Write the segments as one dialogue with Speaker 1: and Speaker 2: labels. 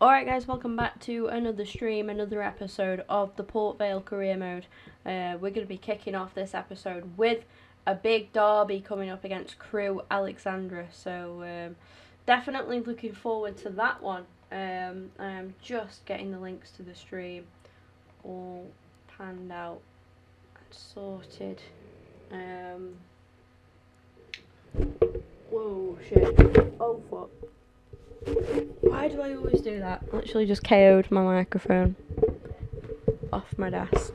Speaker 1: Alright guys, welcome back to another stream, another episode of the Port Vale career mode. We're going to be kicking off this episode with a big derby coming up against Crew Alexandra, so definitely looking forward to that one. I'm just getting the links to the stream all panned out and sorted. Whoa, shit. Oh fuck. Why do I always do that? Literally just KO'd my microphone off my desk.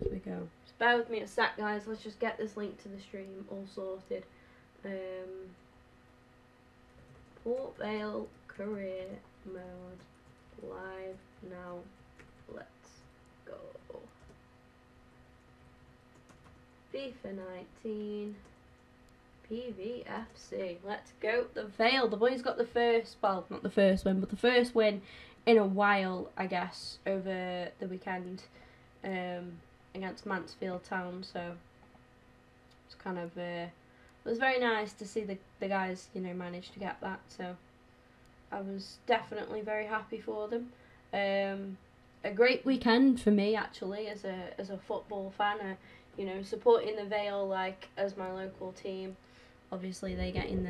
Speaker 1: Here we go. Just bear with me a sec, guys. Let's just get this link to the stream all sorted. Port Vale career mode live now. Let's go. FIFA 19. PVFC. Let's go. The Vale. The boys got the first, well, not the first win, but the first win in a while, I guess, over the weekend against Mansfield Town. So it's kind of, it was very nice to see the guys, you know, manage to get that. So I was definitely very happy for them. A great weekend for me, actually, as a football fan. You know, supporting the Vale, like, as my local team. Obviously, they getting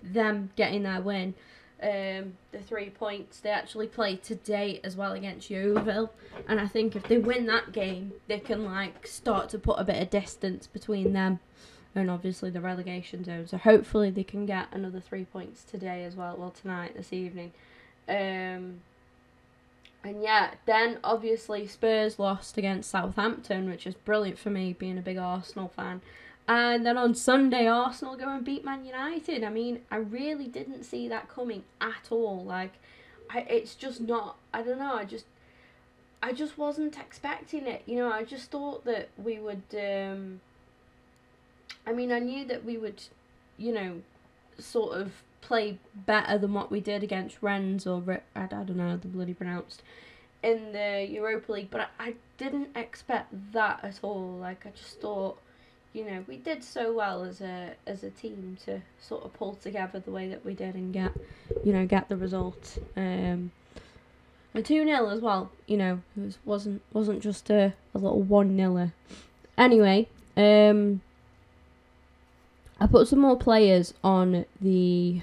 Speaker 1: them getting their win. The 3 points. They actually play today as well against Yeovil, and I think if they win that game, they can like start to put a bit of distance between them and obviously the relegation zone. So hopefully they can get another 3 points today as well. Well, tonight, this evening. And yeah, then obviously Spurs lost against Southampton, which is brilliant for me, being a big Arsenal fan. And then on Sunday, Arsenal go and beat Man United. I mean, I really didn't see that coming at all. Like, it's just not, I don't know, I just wasn't expecting it. You know, I just thought that we would, I mean, I knew that we would, you know, sort of play better than what we did against Rennes, or I don't know how they're bloody pronounced, in the Europa League, but I didn't expect that at all. Like, I just thought, you know, we did so well as a team to sort of pull together the way that we did and get the result. A 2-0 as well, you know, it wasn't just a little 1-0. Anyway, I put some more players on the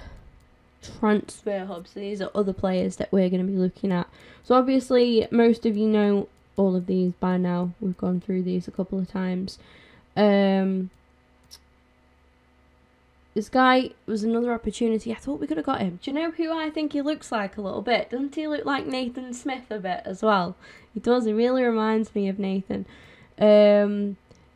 Speaker 1: transfer hub, so these are other players that we're going to be looking at. So obviously most of you know all of these by now. We've gone through these a couple of times. This guy was another opportunity. I thought we could have got him. Do you know who I think he looks like a little bit? Doesn't he look like Nathan Smith a bit as well? He does. He really reminds me of Nathan.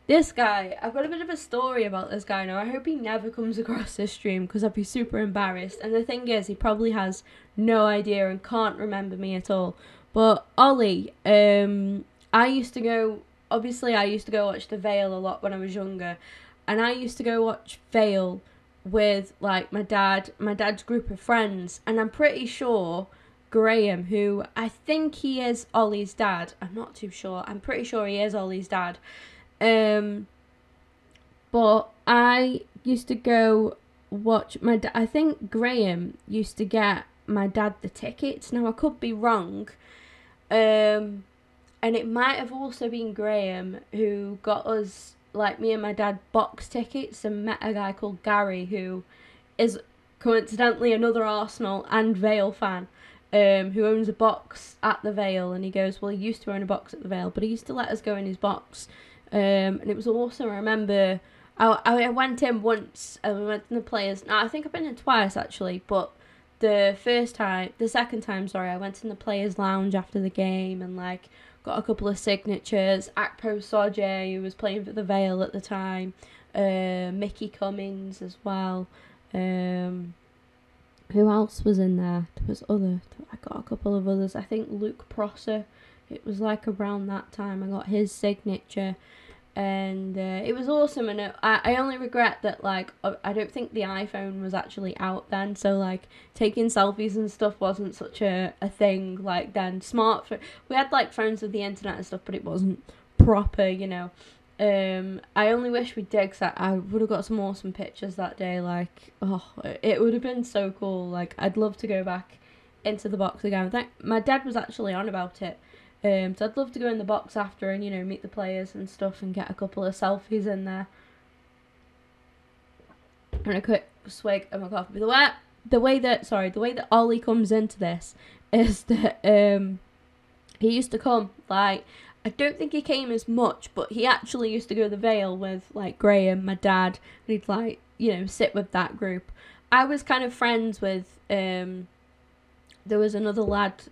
Speaker 1: This guy, I've got a bit of a story about this guy now. I hope he never comes across this stream because I'd be super embarrassed. And the thing is, he probably has no idea and can't remember me at all. But Ollie, I used to go watch the Vale a lot when I was younger. And I used to go watch Vale with like my dad's group of friends. And I'm pretty sure Graham, who I think he is Ollie's dad. I'm not too sure. I'm pretty sure he is Ollie's dad. But I used to go watch my dad. I think Graham used to get my dad the tickets. Now I could be wrong. And it might have also been Graham who got us, like me and my dad, box tickets and met a guy called Gary, who is coincidentally another Arsenal and Vale fan, who owns a box at the Vale. And he goes, well, he used to own a box at the Vale, but he used to let us go in his box. And it was awesome. I remember I went in once and we went in the players. Now, I think I've been in twice actually, but the second time, I went in the players' lounge after the game and like got a couple of signatures. Akpo Soje, who was playing for the Vale at the time, Mickey Cummins as well. Who else was in there? I got a couple of others. I think Luke Prosser. It was like around that time I got his signature, and it was awesome. And I only regret that, like, I don't think the iPhone was actually out then, so like taking selfies and stuff wasn't such a thing like then. We had like phones with the internet and stuff, but it wasn't proper, you know. I only wish we did, because I would have got some awesome pictures that day. Like, oh, it would have been so cool. Like, I'd love to go back into the box again. My dad was actually on about it. So I'd love to go in the box after and, you know, meet the players and stuff and get a couple of selfies in there. And a quick swig of my coffee. The way that Ollie comes into this is that he used to come, like, I don't think he came as much, but he actually used to go to the Vale with, like, Graham, my dad, and he'd, like, you know, sit with that group. I was kind of friends with, there was another lad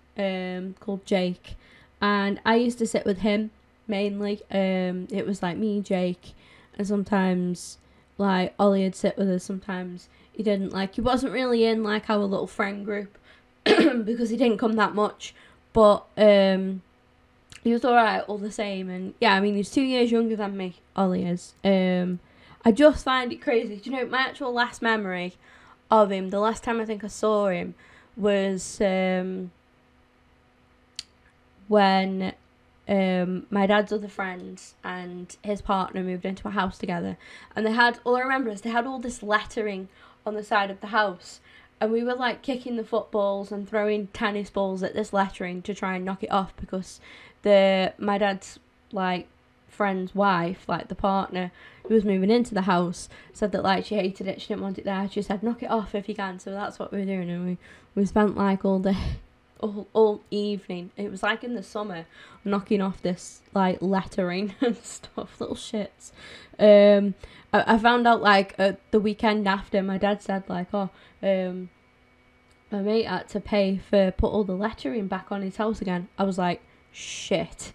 Speaker 1: called Jake, and I used to sit with him, mainly. It was, like, me, Jake, and sometimes, like, Ollie would sit with us, sometimes he didn't. Like, he wasn't really in, like, our little friend group, because he didn't come that much, but, he was alright all the same. And yeah, I mean, he's 2 years younger than me, Ollie is. I just find it crazy. Do you know, my actual last memory of him, the last time I think I saw him, was when my dad's other friends and his partner moved into a house together. And all I remember is they had all this lettering on the side of the house. And we were, like, kicking the footballs and throwing tennis balls at this lettering to try and knock it off, because my dad's, like, friend's wife, like, the partner who was moving into the house, said that, like, she hated it, she didn't want it there. She said, knock it off if you can. So that's what we were doing, and we spent, like, all day, all evening. It was, like, in the summer, knocking off this, like, lettering and stuff, little shits. I found out, like, the weekend after, my dad said, like, oh, my mate had to put all the lettering back on his house again. I was like, shit.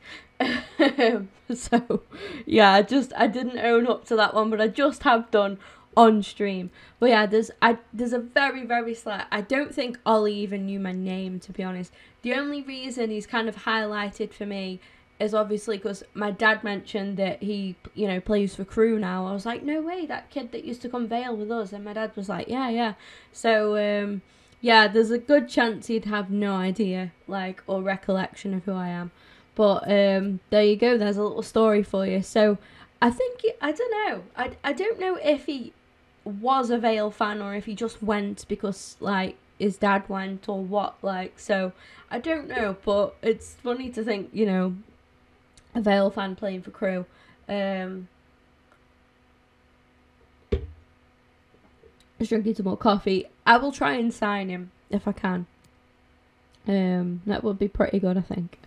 Speaker 1: So, yeah, I didn't own up to that one, but I just have done on stream. But yeah, there's a very, very slight, I don't think Ollie even knew my name, to be honest. The only reason he's kind of highlighted for me is obviously because my dad mentioned that he, you know, plays for Crew now. I was like, no way, that kid that used to come Vale with us. And my dad was like, yeah. So, yeah, there's a good chance he'd have no idea, like, or recollection of who I am. But there you go, there's a little story for you. So I think, I don't know. I don't know if he was a Vale fan or if he just went because, like, his dad went or what, like. So I don't know, but it's funny to think, you know, a Vale fan playing for Crew. Just drinking some more coffee. I will try and sign him if I can. That would be pretty good, I think.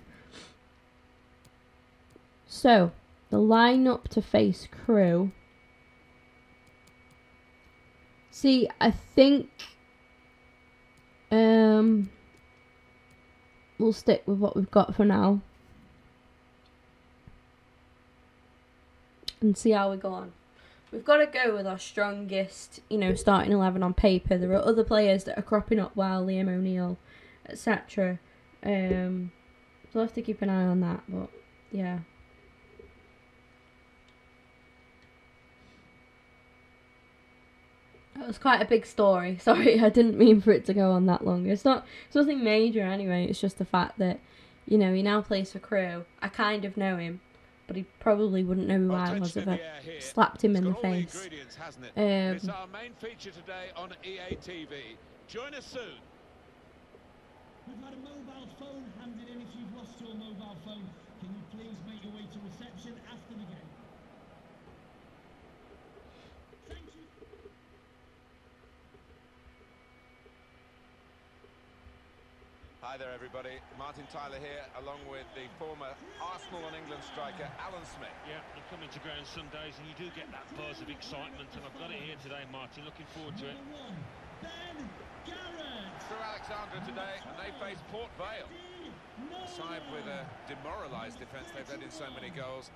Speaker 1: So, the lineup to face Crew. See, I think we'll stick with what we've got for now. And see how we go on. We've got to go with our strongest, you know, starting 11 on paper. There are other players that are cropping up while Liam O'Neill, etc. So we'll have to keep an eye on that, but yeah. That was quite a big story. Sorry, I didn't mean for it to go on that long. It's nothing major anyway. It's just the fact that, you know, he now plays for Crew. I kind of know him, but he probably wouldn't know who I was if I slapped him in the face.
Speaker 2: It's our main feature today on EA TV. Join us soon.
Speaker 3: We've had a mobile phone handed in. If you've lost your mobile phone, can you please make your way to reception after the game? Thank you.
Speaker 2: Hi there, everybody. Martin Tyler here, along with the former Arsenal and England striker, Alan Smith.
Speaker 4: Yeah, you come into ground some days and you do get that buzz of excitement, and I've got it here today, Martin. Looking forward to it.
Speaker 2: Through Alexandra today, and they face Port Vale. A side with a demoralised defence. They've let in so many goals,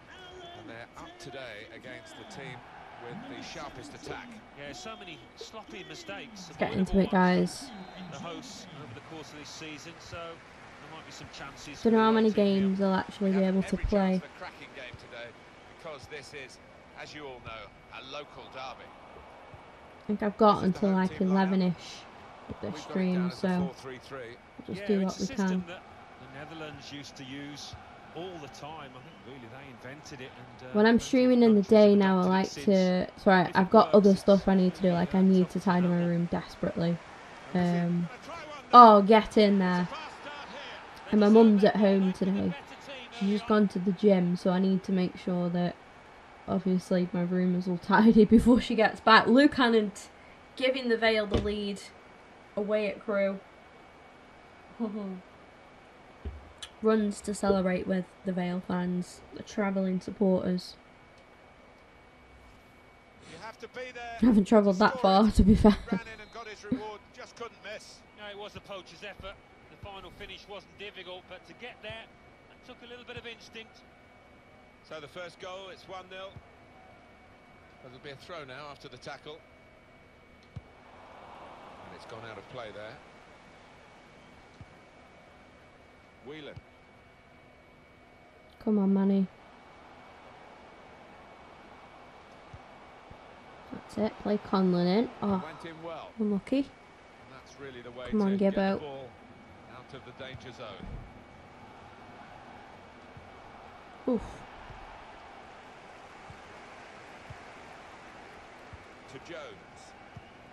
Speaker 2: and they're up today against the team with the sharpest attack.
Speaker 4: Yeah, so many sloppy mistakes.
Speaker 1: Let's get into it, guys.
Speaker 4: The hosts over the course of this season, so there might be some chances.
Speaker 1: Don't know how many games they'll actually be able to play.
Speaker 2: A cracking game today, because this is, as you all know, a local derby.
Speaker 1: I think I've got until like 11ish with this stream, so we'll just do what we can.
Speaker 4: That the Netherlands used to use all the time. I think really they invented it. And
Speaker 1: when I'm streaming in the day now, I like to... Sorry, I've got other stuff I need to do. Like, I need to tidy my room desperately. Oh, get in there. And my mum's at home today. She's just gone to the gym, so I need to make sure that, obviously, my room is all tidy before she gets back. Luke Hannon giving the Vale the lead away at Crewe. Runs to celebrate with the Vale fans, the travelling supporters.
Speaker 2: You have to be there.
Speaker 1: I haven't travelled that far, to be fair.
Speaker 2: Ran in and got his reward, just couldn't miss.
Speaker 4: No, it was a poacher's effort. The final finish wasn't difficult, but to get there, it took a little bit of instinct.
Speaker 2: So the first goal, it's 1-0. There'll be a throw now after the tackle. And it's gone out of play there. Whelan.
Speaker 1: Come on, Manny. That's it. Play Conlon in. Oh,
Speaker 2: Went in well.
Speaker 1: unlucky.
Speaker 2: And that's really the way
Speaker 1: Come on,
Speaker 2: to get the
Speaker 1: Gibbo.
Speaker 2: ball out of the danger zone.
Speaker 1: Oof.
Speaker 2: To Jones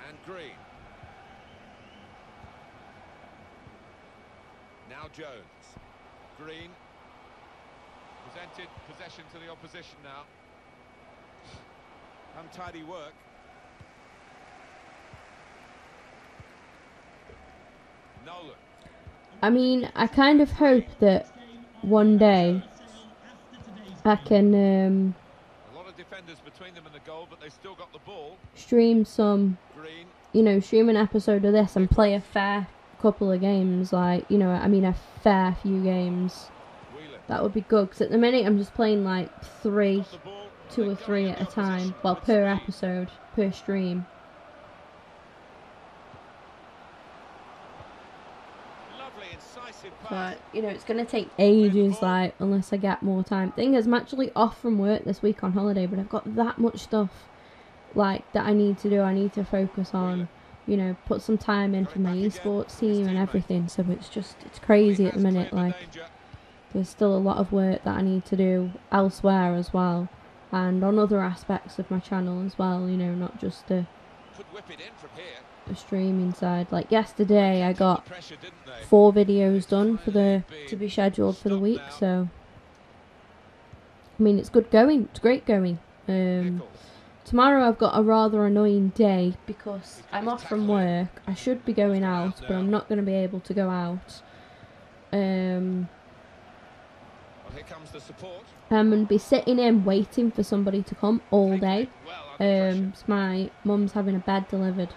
Speaker 2: and Green. Now Jones. Green. Presented possession to the opposition now. Untidy work. Nolan.
Speaker 1: I mean, I kind of hope that one day I can
Speaker 2: A lot of defenders between them and the goal, but they still got the ball.
Speaker 1: stream some,
Speaker 2: Green.
Speaker 1: you know, stream an episode of this and play a fair couple of games. Like, you know, I mean, a fair few games.
Speaker 2: Whelan.
Speaker 1: That would be good, because at the minute I'm just playing like
Speaker 2: Got the ball.
Speaker 1: 2 or 3 at a time. Well, per episode, per stream.
Speaker 2: Lovely, incisive pass.
Speaker 1: But, you know, it's going to take ages, like, unless I get more time. Thing is, I'm actually off from work this week on holiday, but I've got that much stuff, like, that I need to do. I need to focus on, you know, put some time in for my esports team and everything. So it's just, it's crazy at the minute. Like, there's still a lot of work that I need to do elsewhere as well. And on other aspects of my channel as well, you know, not just the
Speaker 2: Could whip it in from here.
Speaker 1: streaming side. Like yesterday I got
Speaker 2: Pressure, didn't they?
Speaker 1: 4 videos done for to be scheduled for the week, so I mean, it's good going, it's great going. Tomorrow I've got a rather annoying day because I'm off from work. I should be going out, but I'm not going to be able to go out.
Speaker 2: Well, here comes the support.
Speaker 1: I'm going to be sitting in waiting for somebody to come all day. My mum's having a bed delivered,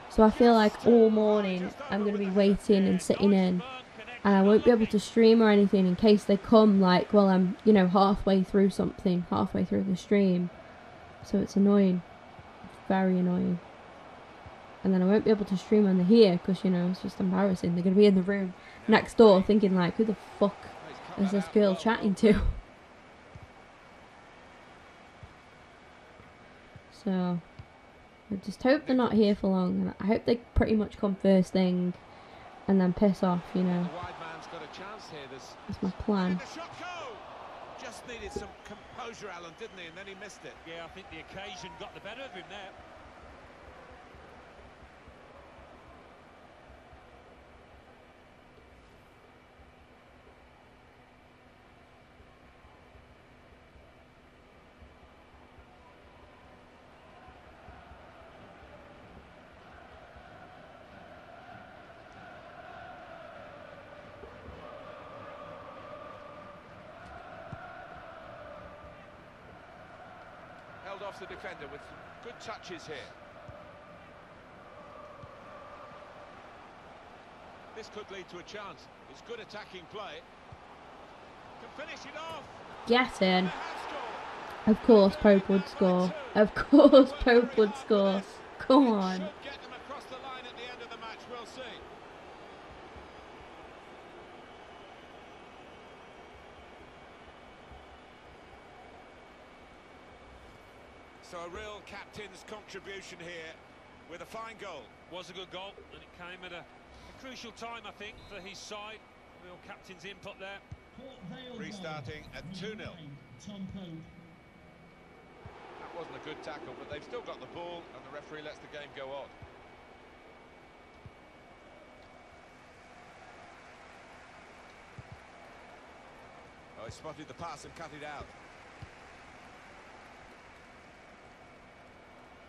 Speaker 1: so I feel like all morning I'm going to be waiting and sitting in, and I won't be able to stream or anything in case they come, like, well, I'm, you know, halfway through something, halfway through the stream. So it's annoying. It's very annoying. And then I won't be able to stream when they're here because, you know, it's just embarrassing. They're going to be in the room next door thinking, like, who the fuck is this girl chatting to? So I just hope they're not here for long. And I hope they pretty much come first thing and then piss off, you know.
Speaker 2: The wide man's got a chance here.
Speaker 1: That's my plan.
Speaker 2: The shot go! Just needed some composure, Alan, didn't he? And then he missed it.
Speaker 4: Yeah, I think the occasion got the better of him there.
Speaker 2: Held off the defender with some good touches here. This could lead to a chance. It's good attacking play. Can finish it off.
Speaker 1: Get in.
Speaker 2: They have scored.
Speaker 1: Of course Pope would score. Of course Pope would score. Come on.
Speaker 2: Should get them across the line at the end of the match. We'll see. So a real captain's contribution here with a fine goal.
Speaker 4: Was a good goal, and it came at a crucial time, I think, for his side. Real captain's input there.
Speaker 3: Port Vale
Speaker 2: Restarting at 2-0.
Speaker 3: Tom Pope.
Speaker 2: That wasn't a good tackle, but they've still got the ball, and the referee lets the game go on. Oh, he spotted the pass and cut it out.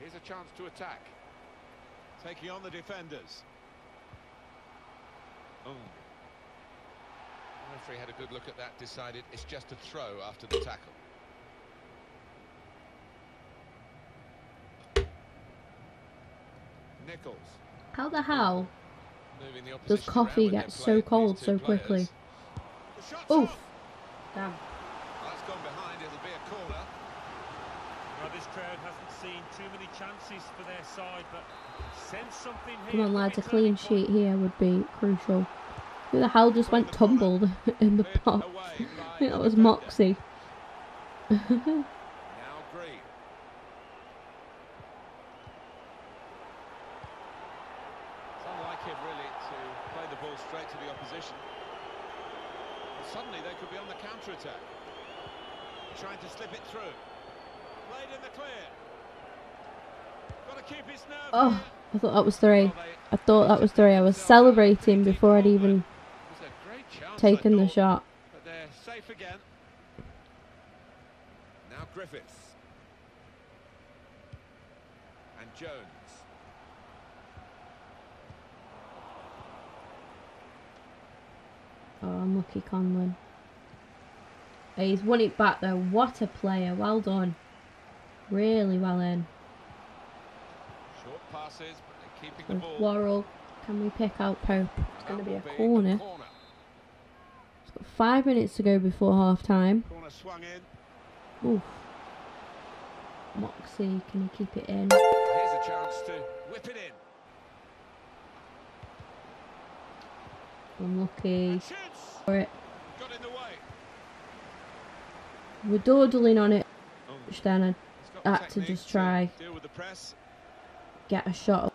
Speaker 2: Here's a chance to attack. Taking on the defenders. Oh. The referee had a good look at that, decided it's just a throw after the tackle. Nichols.
Speaker 1: How the hell
Speaker 2: Moving the
Speaker 1: does
Speaker 2: opposition
Speaker 1: coffee
Speaker 2: around when
Speaker 1: get
Speaker 2: they're
Speaker 1: so
Speaker 2: playing,
Speaker 1: cold
Speaker 2: these two
Speaker 1: so quickly?
Speaker 2: players. The shot's
Speaker 1: Oof.
Speaker 2: off.
Speaker 1: Damn.
Speaker 2: Well, that's gone behind, it'll be a corner.
Speaker 4: Well, this crowd hasn't seen too many chances for their side, but sense something here.
Speaker 1: Come on, lads, a
Speaker 4: It's
Speaker 1: clean
Speaker 4: turning point.
Speaker 1: sheet here would be crucial. Who the hell just went tumbled in the
Speaker 2: Cleared
Speaker 1: pot?
Speaker 2: away
Speaker 1: I
Speaker 2: by
Speaker 1: think that
Speaker 2: the
Speaker 1: was
Speaker 2: defender.
Speaker 1: Moxie.
Speaker 2: Now Green. It's unlike him really to play the ball straight to the opposition. And suddenly they could be on the counter-attack. Trying to slip it through. Played in the clear. Got to keep his nerve
Speaker 1: Oh,
Speaker 2: here.
Speaker 1: I thought that was 3.
Speaker 2: Well,
Speaker 1: I thought that was 3. I was celebrating before I'd even
Speaker 2: it was a great chance,
Speaker 1: taken
Speaker 2: I
Speaker 1: the
Speaker 2: thought,
Speaker 1: shot.
Speaker 2: but they're safe again. Now Griffiths. And Jones.
Speaker 1: Oh, unlucky Conlon. He's won it back though. What a player. Well done. Really well in.
Speaker 2: Short passes, but they're keeping the
Speaker 1: With
Speaker 2: ball.
Speaker 1: Worrell. Can we pick out Pope? It's going to
Speaker 2: That
Speaker 1: be a
Speaker 2: will
Speaker 1: corner. It's got 5 minutes to go before half time.
Speaker 2: Corner swung in.
Speaker 1: Oof. Moxie, can he keep it in?
Speaker 2: Here's a chance to whip it in.
Speaker 1: Unlucky
Speaker 2: And shoots.
Speaker 1: for it.
Speaker 2: Got in the way.
Speaker 1: We're dawdling on it.
Speaker 2: Oh,
Speaker 1: Which then I
Speaker 2: he's got the
Speaker 1: had to
Speaker 2: technique
Speaker 1: just try
Speaker 2: deal with the press.
Speaker 1: get a shot of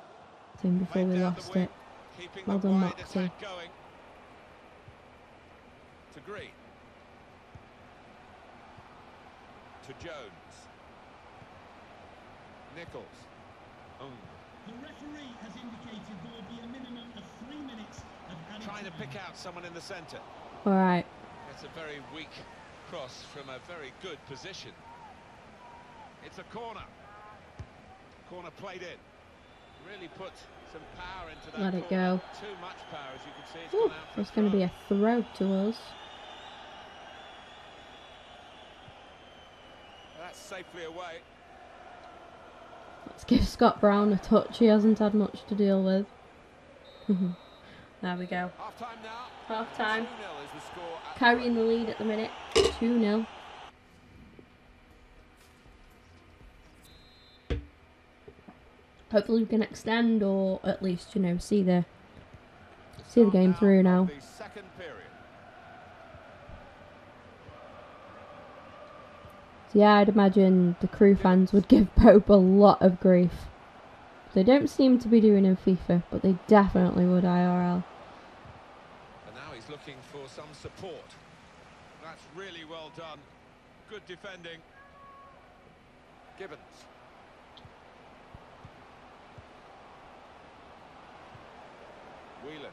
Speaker 1: him before
Speaker 2: Played
Speaker 1: we
Speaker 2: down the
Speaker 1: lost
Speaker 2: wing,
Speaker 1: it.
Speaker 2: keeping
Speaker 1: Well
Speaker 2: the
Speaker 1: done,
Speaker 2: wide
Speaker 1: Moxie.
Speaker 2: attack going. To Green. To Jones. Nichols.
Speaker 3: The referee has indicated there will be a minimum of 3 minutes of added
Speaker 2: Trying to
Speaker 3: time.
Speaker 2: pick out someone in the centre.
Speaker 1: Alright.
Speaker 2: It's a very weak cross from a very good position. It's a corner. Corner played in. Really put some power into that
Speaker 1: Let it
Speaker 2: corner.
Speaker 1: go.
Speaker 2: Too much power, as you can see. It's
Speaker 1: Ooh,
Speaker 2: gone out for
Speaker 1: it's going to be a throw to us.
Speaker 2: That's safely away.
Speaker 1: Let's give Scott Brown a touch. He hasn't had much to deal with. There we go.
Speaker 2: Half time now.
Speaker 1: Half time.
Speaker 2: 2-0 is the score at
Speaker 1: Carrying the lead at the minute. 2-0. Hopefully we can extend or at least, you know, see the game through now.
Speaker 2: The second period.
Speaker 1: So yeah, I'd imagine the crew fans would give Pope a lot of grief. They don't seem to be doing in FIFA, but they definitely would IRL.
Speaker 2: And now he's looking for some support. That's really well done. Good defending. Gibbons. Whelan.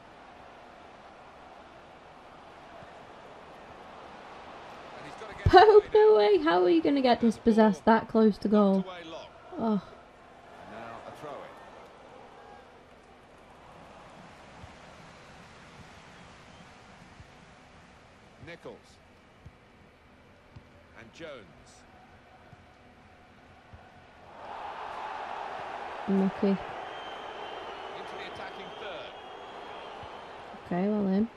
Speaker 2: And he's got to get
Speaker 1: Pope,
Speaker 2: it away
Speaker 1: no
Speaker 2: now.
Speaker 1: way. How are you going to get dispossessed that close to goal?
Speaker 2: Knocked away long.
Speaker 1: Oh,
Speaker 2: Now a throw in. Nichols. And Jones.
Speaker 1: unlucky.
Speaker 2: Into the attacking third.
Speaker 1: Okay, well then.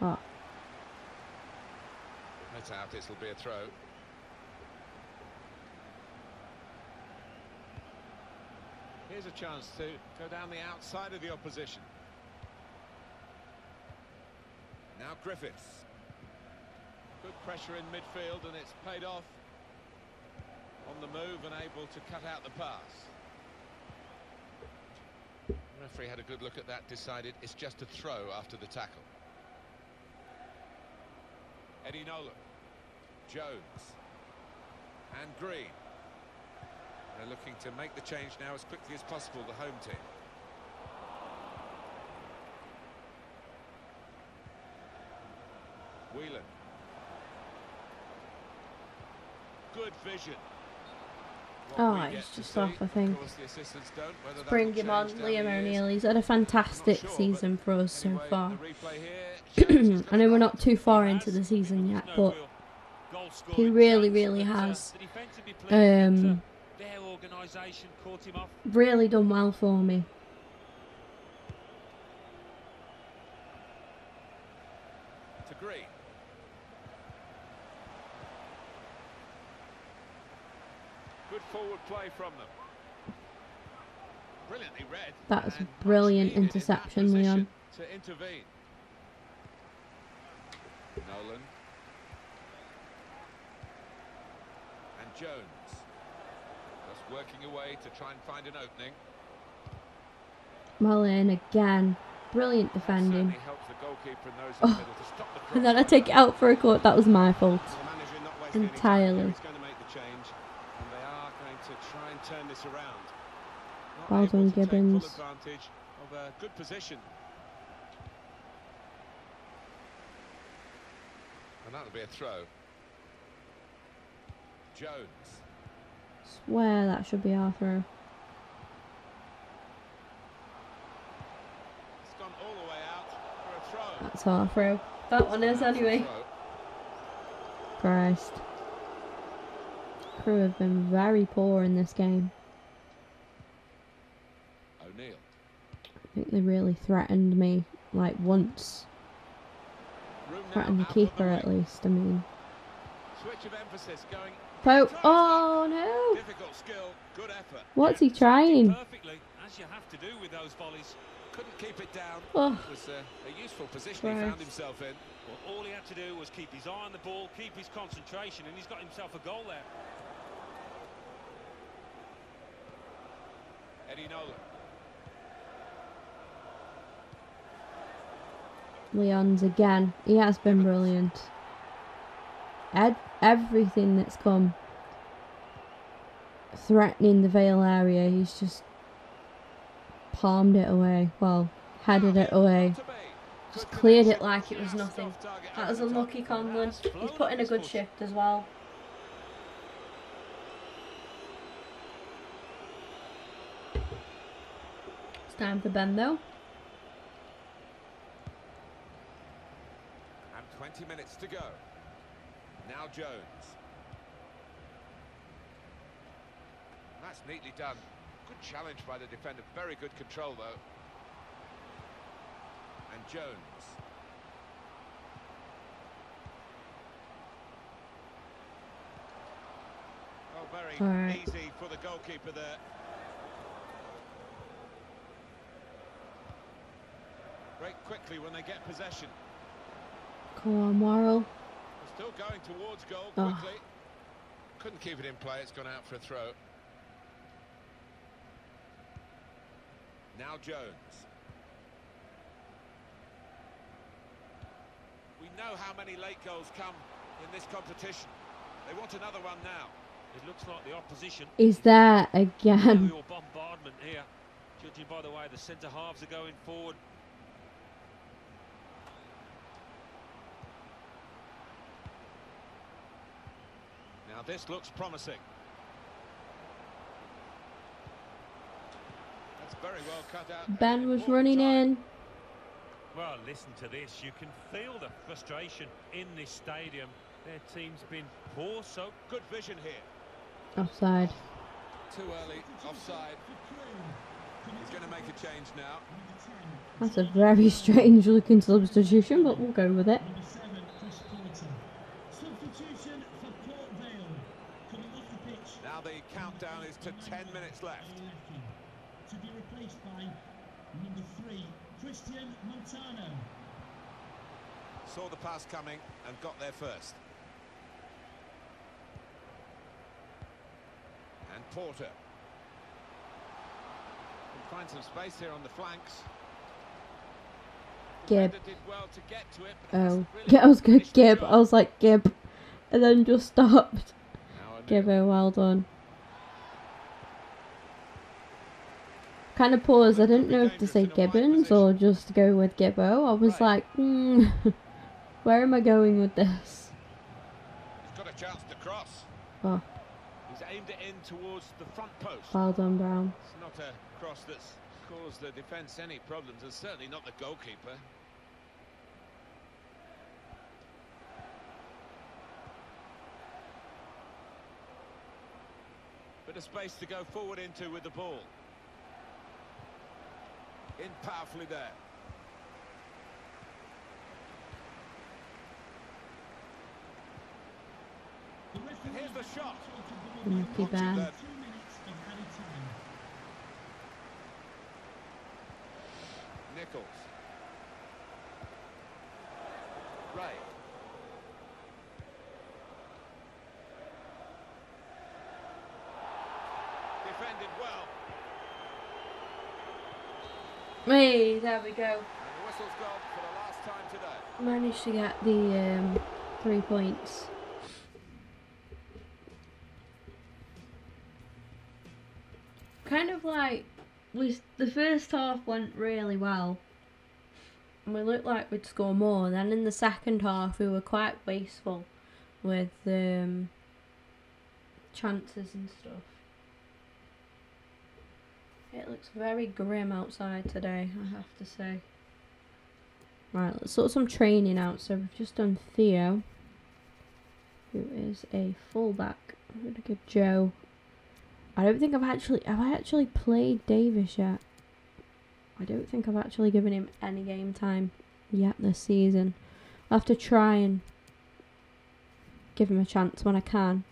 Speaker 1: Oh,
Speaker 2: That's out, it'll be a throw. Here's a chance to go down the outside of the opposition. Now Griffiths. Good pressure in midfield and it's paid off. On the move and able to cut out the pass. The referee had a good look at that, decided it's just a throw after the tackle. Eddie Nolan. Jones. And Green. They're looking to make the change now as quickly as possible, the home team. Whelan. Good vision.
Speaker 1: Oh, he's just off, I think. Let's bring him on, Liam O'Neill. He's had a fantastic season for us so far. I know we're not too far into the season yet, but he really, really has really done well for me.
Speaker 2: To Green. Good forward play from them. Brilliantly read.
Speaker 1: That was a brilliant interception, Leon.
Speaker 2: To intervene. Nolan. And Jones. Just working away to try and find an opening.
Speaker 1: Mullen again. Brilliant defending.
Speaker 2: Helps the goalkeeper and those in the middle to stop the cross.
Speaker 1: And then I take it out for a court. That was my fault. Entirely.
Speaker 2: He's going to make the change, and they are going to try and turn this around.
Speaker 1: Well done, Gibbons.
Speaker 2: Full advantage of a good position. And that'll be a throw. Jones.
Speaker 1: Swear that should be our throw.
Speaker 2: It's gone all the way out for a throw.
Speaker 1: That's our throw. That one is anyway. Christ. Crew have been very poor in this game.
Speaker 2: O'Neill.
Speaker 1: I think they really threatened me, like, once. Threatened the keeper at least, I mean.
Speaker 2: Switch of emphasis going.
Speaker 1: Oh no!
Speaker 2: Difficult skill, good effort.
Speaker 1: What's he trying?
Speaker 4: Perfectly, as you have to do with those volleys.
Speaker 2: Couldn't keep it down.
Speaker 1: Oh.
Speaker 2: It was a useful position he found himself in.
Speaker 4: Well, all he had to do was keep his eye on the ball, keep his concentration, and he's got himself a goal there.
Speaker 2: Eddie Nolan.
Speaker 1: Leon's again. He has been brilliant. Everything that's come threatening the Vale area, he's just palmed it away. Well, headed it away. Just cleared it like it was nothing. That was unlucky, Conlon. He's put in a good shift as well. It's time for Ben though.
Speaker 2: And 20 minutes to go. Now Jones. That's neatly done. Good challenge by the defender. Very good control though. And Jones. Oh, very easy for the goalkeeper there. Break quickly when they get possession.
Speaker 1: Come on, Worrell.
Speaker 2: Still going towards goal quickly. Couldn't keep it in play. It's gone out for a throw. Now Jones. We know how many late goals come in this competition. They want another one now.
Speaker 4: It looks like the opposition
Speaker 1: is there again.
Speaker 4: Your bombardment here, judging by the way the centre halves are going forward.
Speaker 2: Now this looks promising. That's very well cut out.
Speaker 1: Ben was running in.
Speaker 4: Well, listen to this. You can feel the frustration in this stadium. Their team's been poor, so
Speaker 2: good vision here.
Speaker 1: Offside.
Speaker 2: Too early, offside. He's going to make a change now.
Speaker 1: That's a very strange looking substitution, but we'll go with it.
Speaker 3: Substitution for Port Vale. Coming off the pitch.
Speaker 2: Now the countdown is to 10 minutes left.
Speaker 3: To be replaced by number 3, Christian Montano.
Speaker 2: Saw the pass coming and got there first. And Porter. Can find some space here on the flanks.
Speaker 1: Gibb.
Speaker 2: Did well to get to it, but
Speaker 1: Oh,
Speaker 2: hasn't really
Speaker 1: yeah, I was good.
Speaker 2: finished the
Speaker 1: Gibb.
Speaker 2: job.
Speaker 1: I was like Gibb, and then just stopped.
Speaker 2: Now O'Neill.
Speaker 1: Gibbo, well done. Kind of paused. I didn't know if to say Gibbons or just go with Gibbo. I was like, where am I going with this?
Speaker 2: He's got a chance to cross.
Speaker 1: Oh,
Speaker 2: He's aimed it in towards the front post.
Speaker 1: well done, Brown.
Speaker 2: It's not a cross that's caused the defence any problems, and certainly not the goalkeeper. Bit of space to go forward into with the ball. In powerfully there. And here's the shot.
Speaker 1: Lucky bad.
Speaker 3: 2 minutes of added time.
Speaker 2: Nichols. Ray. Defended well.
Speaker 1: Hey, there we go.
Speaker 2: And the whistle's gone for the last time today.
Speaker 1: Managed to get the 3 points. Kind of like, the first half went really well. And we looked like we'd score more. Then in the second half we were quite wasteful with chances and stuff. It looks very grim outside today, I have to say. Right, let's sort some training out. So we've just done Theo, who is a fullback. I'm going to give Joe. I don't think have I actually played Davis yet? I don't think I've actually given him any game time yet this season. I'll have to try and give him a chance when I can.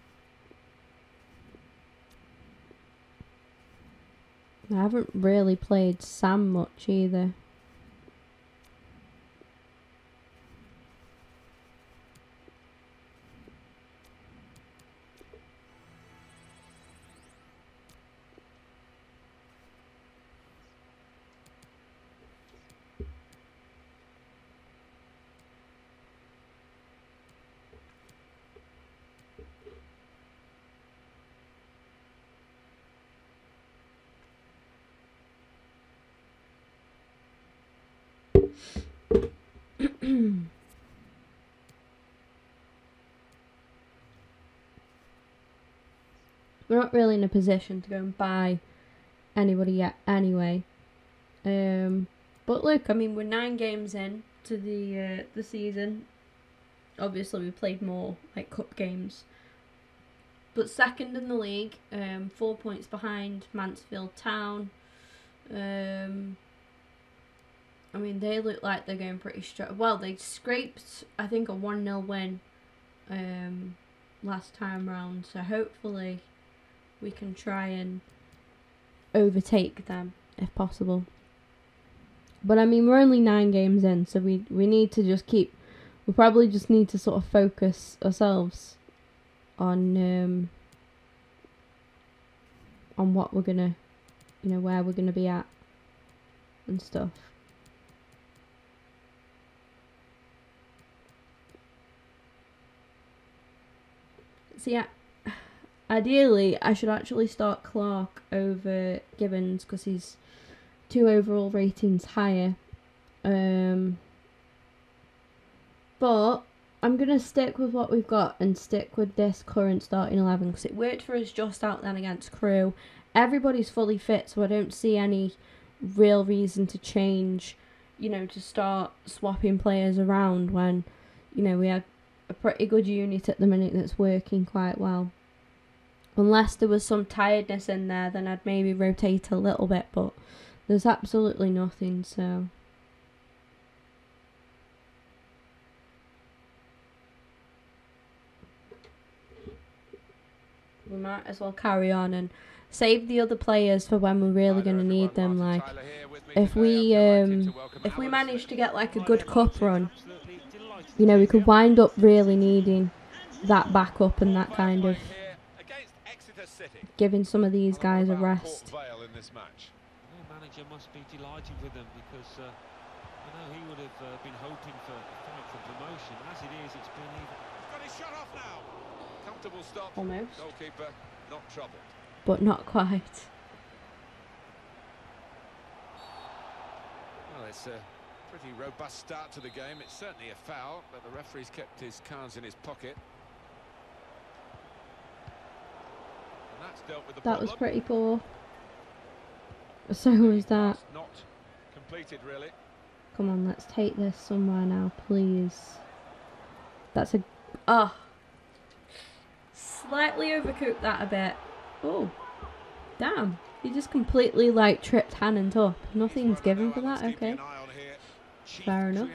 Speaker 1: I haven't really played Sam much either. We're not really in a position to go and buy anybody yet anyway. But look, I mean, we're 9 games in to the season. Obviously we played more like cup games. But second in the league, 4 points behind Mansfield Town. I mean, they look like they're going pretty strong. Well, they scraped, I think, a 1-0 win last time round. So hopefully we can try and overtake them if possible. But I mean, we're only 9 games in, so we need to just keep. We probably just need to sort of focus ourselves on what we're gonna, where we're gonna be at and stuff. So yeah, ideally I should actually start Clark over Gibbons because he's 2 overall ratings higher. But I'm going to stick with what we've got and stick with this current starting 11 because it worked for us just out then against Crewe. Everybody's fully fit, so I don't see any real reason to change, to start swapping players around when, we have a pretty good unit at the minute that's working quite well. Unless there was some tiredness in there, then I'd maybe rotate a little bit, but there's absolutely nothing, so. We might as well carry on and save the other players for when we're really going to need them. Like, if we manage to get like a good cup run, we could wind up really needing that backup and that kind of giving some of these guys a rest.
Speaker 4: The manager must be delighted with them because I know he would have been hoping for a fight for promotion. As it is, it's been even...
Speaker 2: Got his shot off now. Comfortable stop.
Speaker 1: Almost.
Speaker 2: Goalkeeper not troubled.
Speaker 1: But not quite.
Speaker 2: Well, it's a pretty robust start to the game. It's certainly a foul, but the referee's kept his cards in his pocket. And that's dealt with the
Speaker 1: That
Speaker 2: problem.
Speaker 1: was pretty poor. So was that.
Speaker 2: Not completed, really.
Speaker 1: Come on, let's take this somewhere now, please. That's a... Oh. Slightly overcooked that a bit. Oh. Damn. He just completely, like, tripped Hannant up. Nothing's given for that, okay. Fair enough.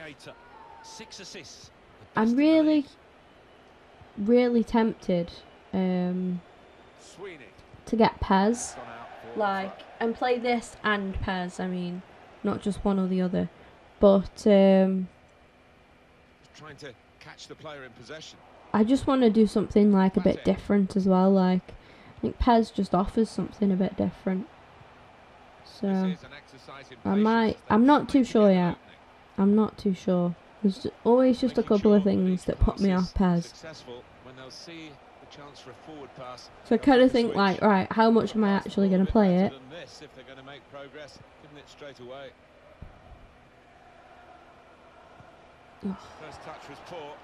Speaker 4: 6 assists.
Speaker 1: I'm really, really tempted to get Pez. Like, and play this and Pez, I mean. Not just one or the other. But,
Speaker 2: trying to catch the player in possession.
Speaker 1: I just want to do something, like, a bit different as well. Like, I think Pez just offers something a bit different. So, I'm not too sure yet. I'm not too sure. There's always just a couple of things that put me off Pez. So I kind of think, like, right, how much am I actually going to play it?
Speaker 2: First touch was poor.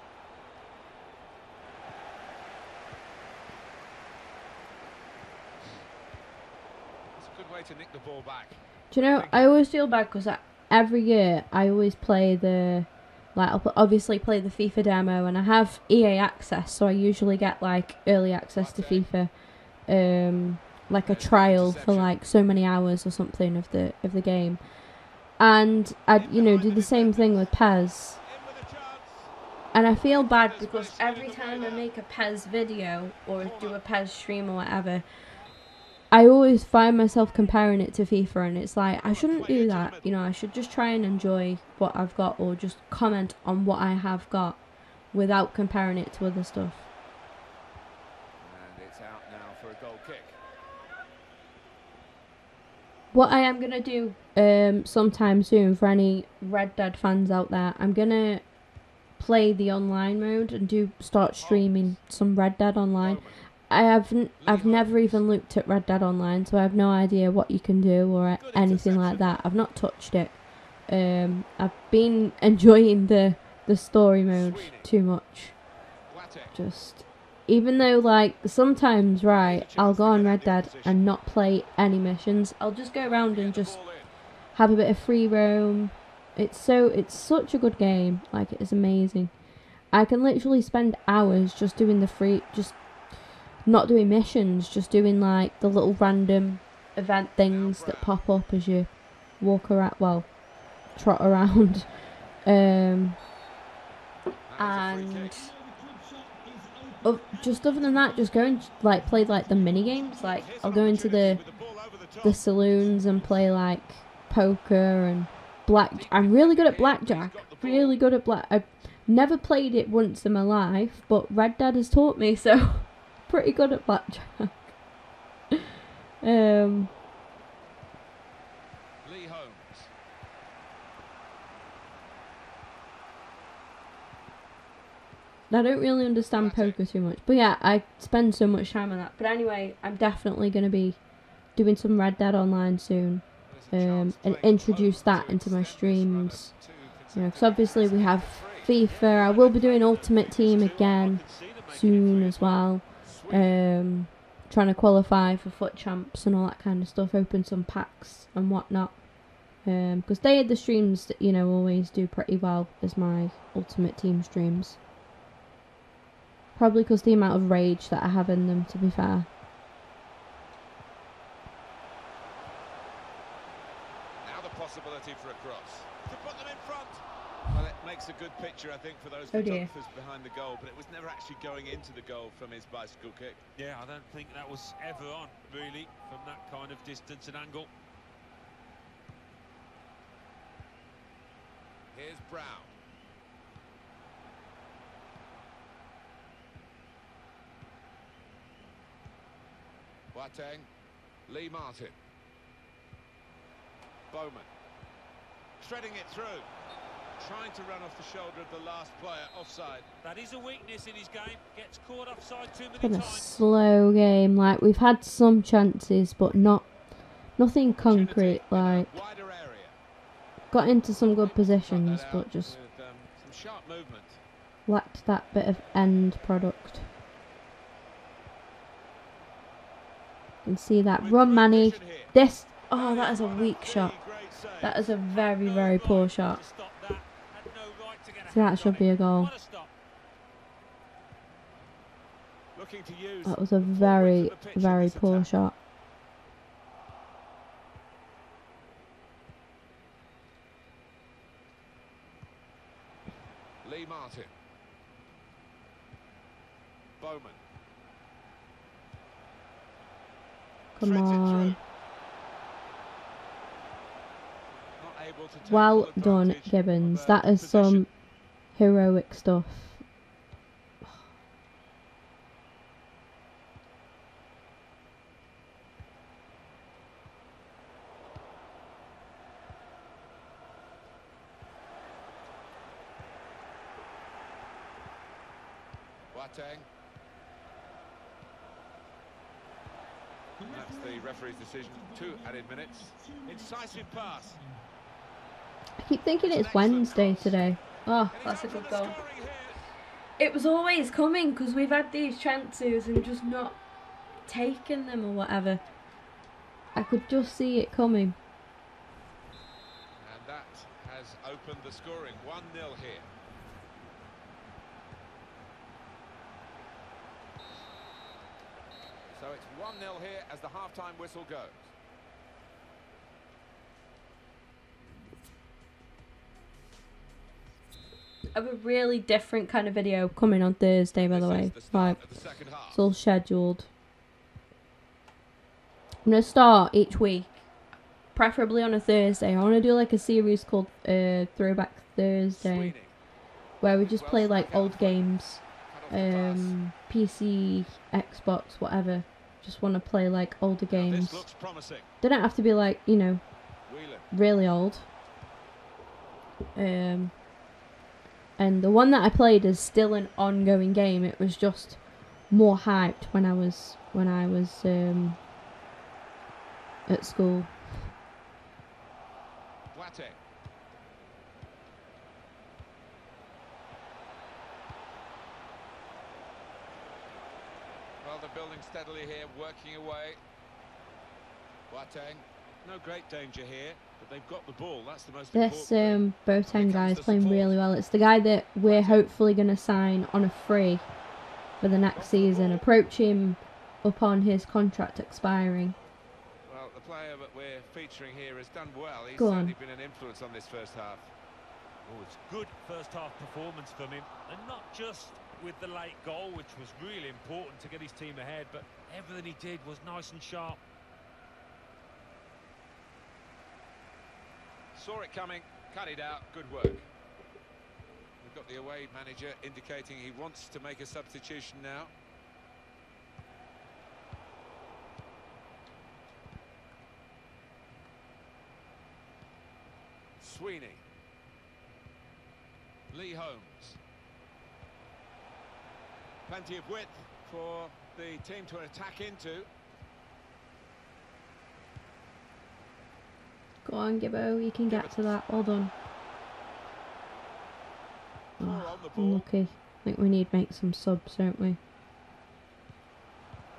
Speaker 2: It's a good way to nick the ball back.
Speaker 1: Do you know, I always feel bad because every year I always play the, like, I'll obviously play the FIFA demo, and I have EA access, so I usually get, like, early access to FIFA, like a trial for, like, so many hours or something of the game, and I'd, you know, do the same thing with Pez, and I feel bad because every time I make a Pez video or do a Pez stream or whatever, I always find myself comparing it to FIFA, and it's like, I shouldn't do that, you know, I should just try and enjoy what I've got, or just comment on what I have got without comparing it to other stuff.
Speaker 2: And it's out now for a goal kick.
Speaker 1: What I am going to do sometime soon, for any Red Dead fans out there, I'm going to play the online mode and start streaming some Red Dead Online. I've never even looked at Red Dead Online, so I have no idea what you can do or anything like that. I've not touched it. I've been enjoying the story mode too much. Just, even though, like, sometimes, right, I'll go on Red Dead and not play any missions. I'll just go around and just have a bit of free roam. It's such a good game. Like, it is amazing. I can literally spend hours just doing just not doing missions, just doing, like, the little random event things that pop up as you walk around, well, trot around. And just other than that, just go and, like, play, like, the mini games. Like, I'll go into the saloons and play, like, poker and I'm really good at blackjack. Really good at I've never played it once in my life, but Red Dead has taught me, so pretty good at blackjack.
Speaker 2: Lee Holmes.
Speaker 1: I don't really understand poker too much, but yeah, I spend so much time on that. But anyway, I'm definitely going to be doing some Red Dead Online soon, and introduce that into my streams. You know, because obviously we have FIFA. I will be doing Ultimate Team again soon as well. Trying to qualify for FUT Champs and all that kind of stuff. Open some packs and whatnot. Because they are the streams that, you know, always do pretty well as my Ultimate Team streams. Probably because the amount of rage that I have in them, to be fair.
Speaker 2: Now the possibility for a cross. To put them in front. Well, it makes a good picture, I think, for those photographers behind the goal, but it was never actually going into the goal from his bicycle kick.
Speaker 4: Yeah, I don't think that was ever on, really, from that kind of distance and angle.
Speaker 2: Here's Brown. Boateng. Lee Martin. Bowman. threading it through. Trying to run off the shoulder of the last player, offside.
Speaker 4: That is a weakness in his game. Gets caught offside too many
Speaker 1: Been a
Speaker 4: times.
Speaker 1: slow game. Like, we've had some chances, but nothing concrete. Like,
Speaker 2: Wider area.
Speaker 1: got into some good positions, but just
Speaker 2: with, some sharp movement.
Speaker 1: lacked that bit of end product. You can see that run, Manny. This, oh, that is a weak shot. That is a very, very poor shot. So that should be a goal. That was a very, very poor shot.
Speaker 2: Lee Martin. Bowman.
Speaker 1: Come on. Well done, Gibbons. That is some heroic stuff.
Speaker 2: That's the referee's decision. 2 added minutes. Incisive pass.
Speaker 1: I keep thinking it's Wednesday today. Oh, that's a good goal. It was always coming because we've had these chances and just not taken them or whatever. I could just see it coming.
Speaker 2: And that has opened the scoring. 1-0 here. So it's 1-0 here as the half-time whistle goes.
Speaker 1: I have a really different kind of video coming on Thursday, by the way. Like, it's all scheduled. I'm going to start each week, preferably on a Thursday. I want to do like a series called Throwback Thursday, where we just play like old games, PC, Xbox, whatever. Just want to play like older games. They don't have to be like, you know, really old. And the one that I played is still an ongoing game. It was just more hyped when I was at school.
Speaker 2: Well, they're building steadily here, working away. Boateng.
Speaker 4: No great danger here, but they've got the ball. That's the most
Speaker 1: This
Speaker 4: important.
Speaker 1: Boateng guy is playing really well. It's the guy that we're hopefully going to sign on a free for the next season. Approach him upon his contract expiring.
Speaker 2: Well, the player that we're featuring here has done well. He's
Speaker 1: Go
Speaker 2: certainly
Speaker 1: on.
Speaker 2: been an influence on this first half.
Speaker 4: Oh, it's good first half performance from him, and not just with the late goal, which was really important to get his team ahead, but everything he did was nice and sharp.
Speaker 2: Saw it coming, cut it out, good work. We've got the away manager indicating he wants to make a substitution now. Sweeney. Lee Holmes. Plenty of width for the team to attack into.
Speaker 1: Go on, Gibbo, you can get to that. Well done. Oh, unlucky. I think we need to make some subs, don't we?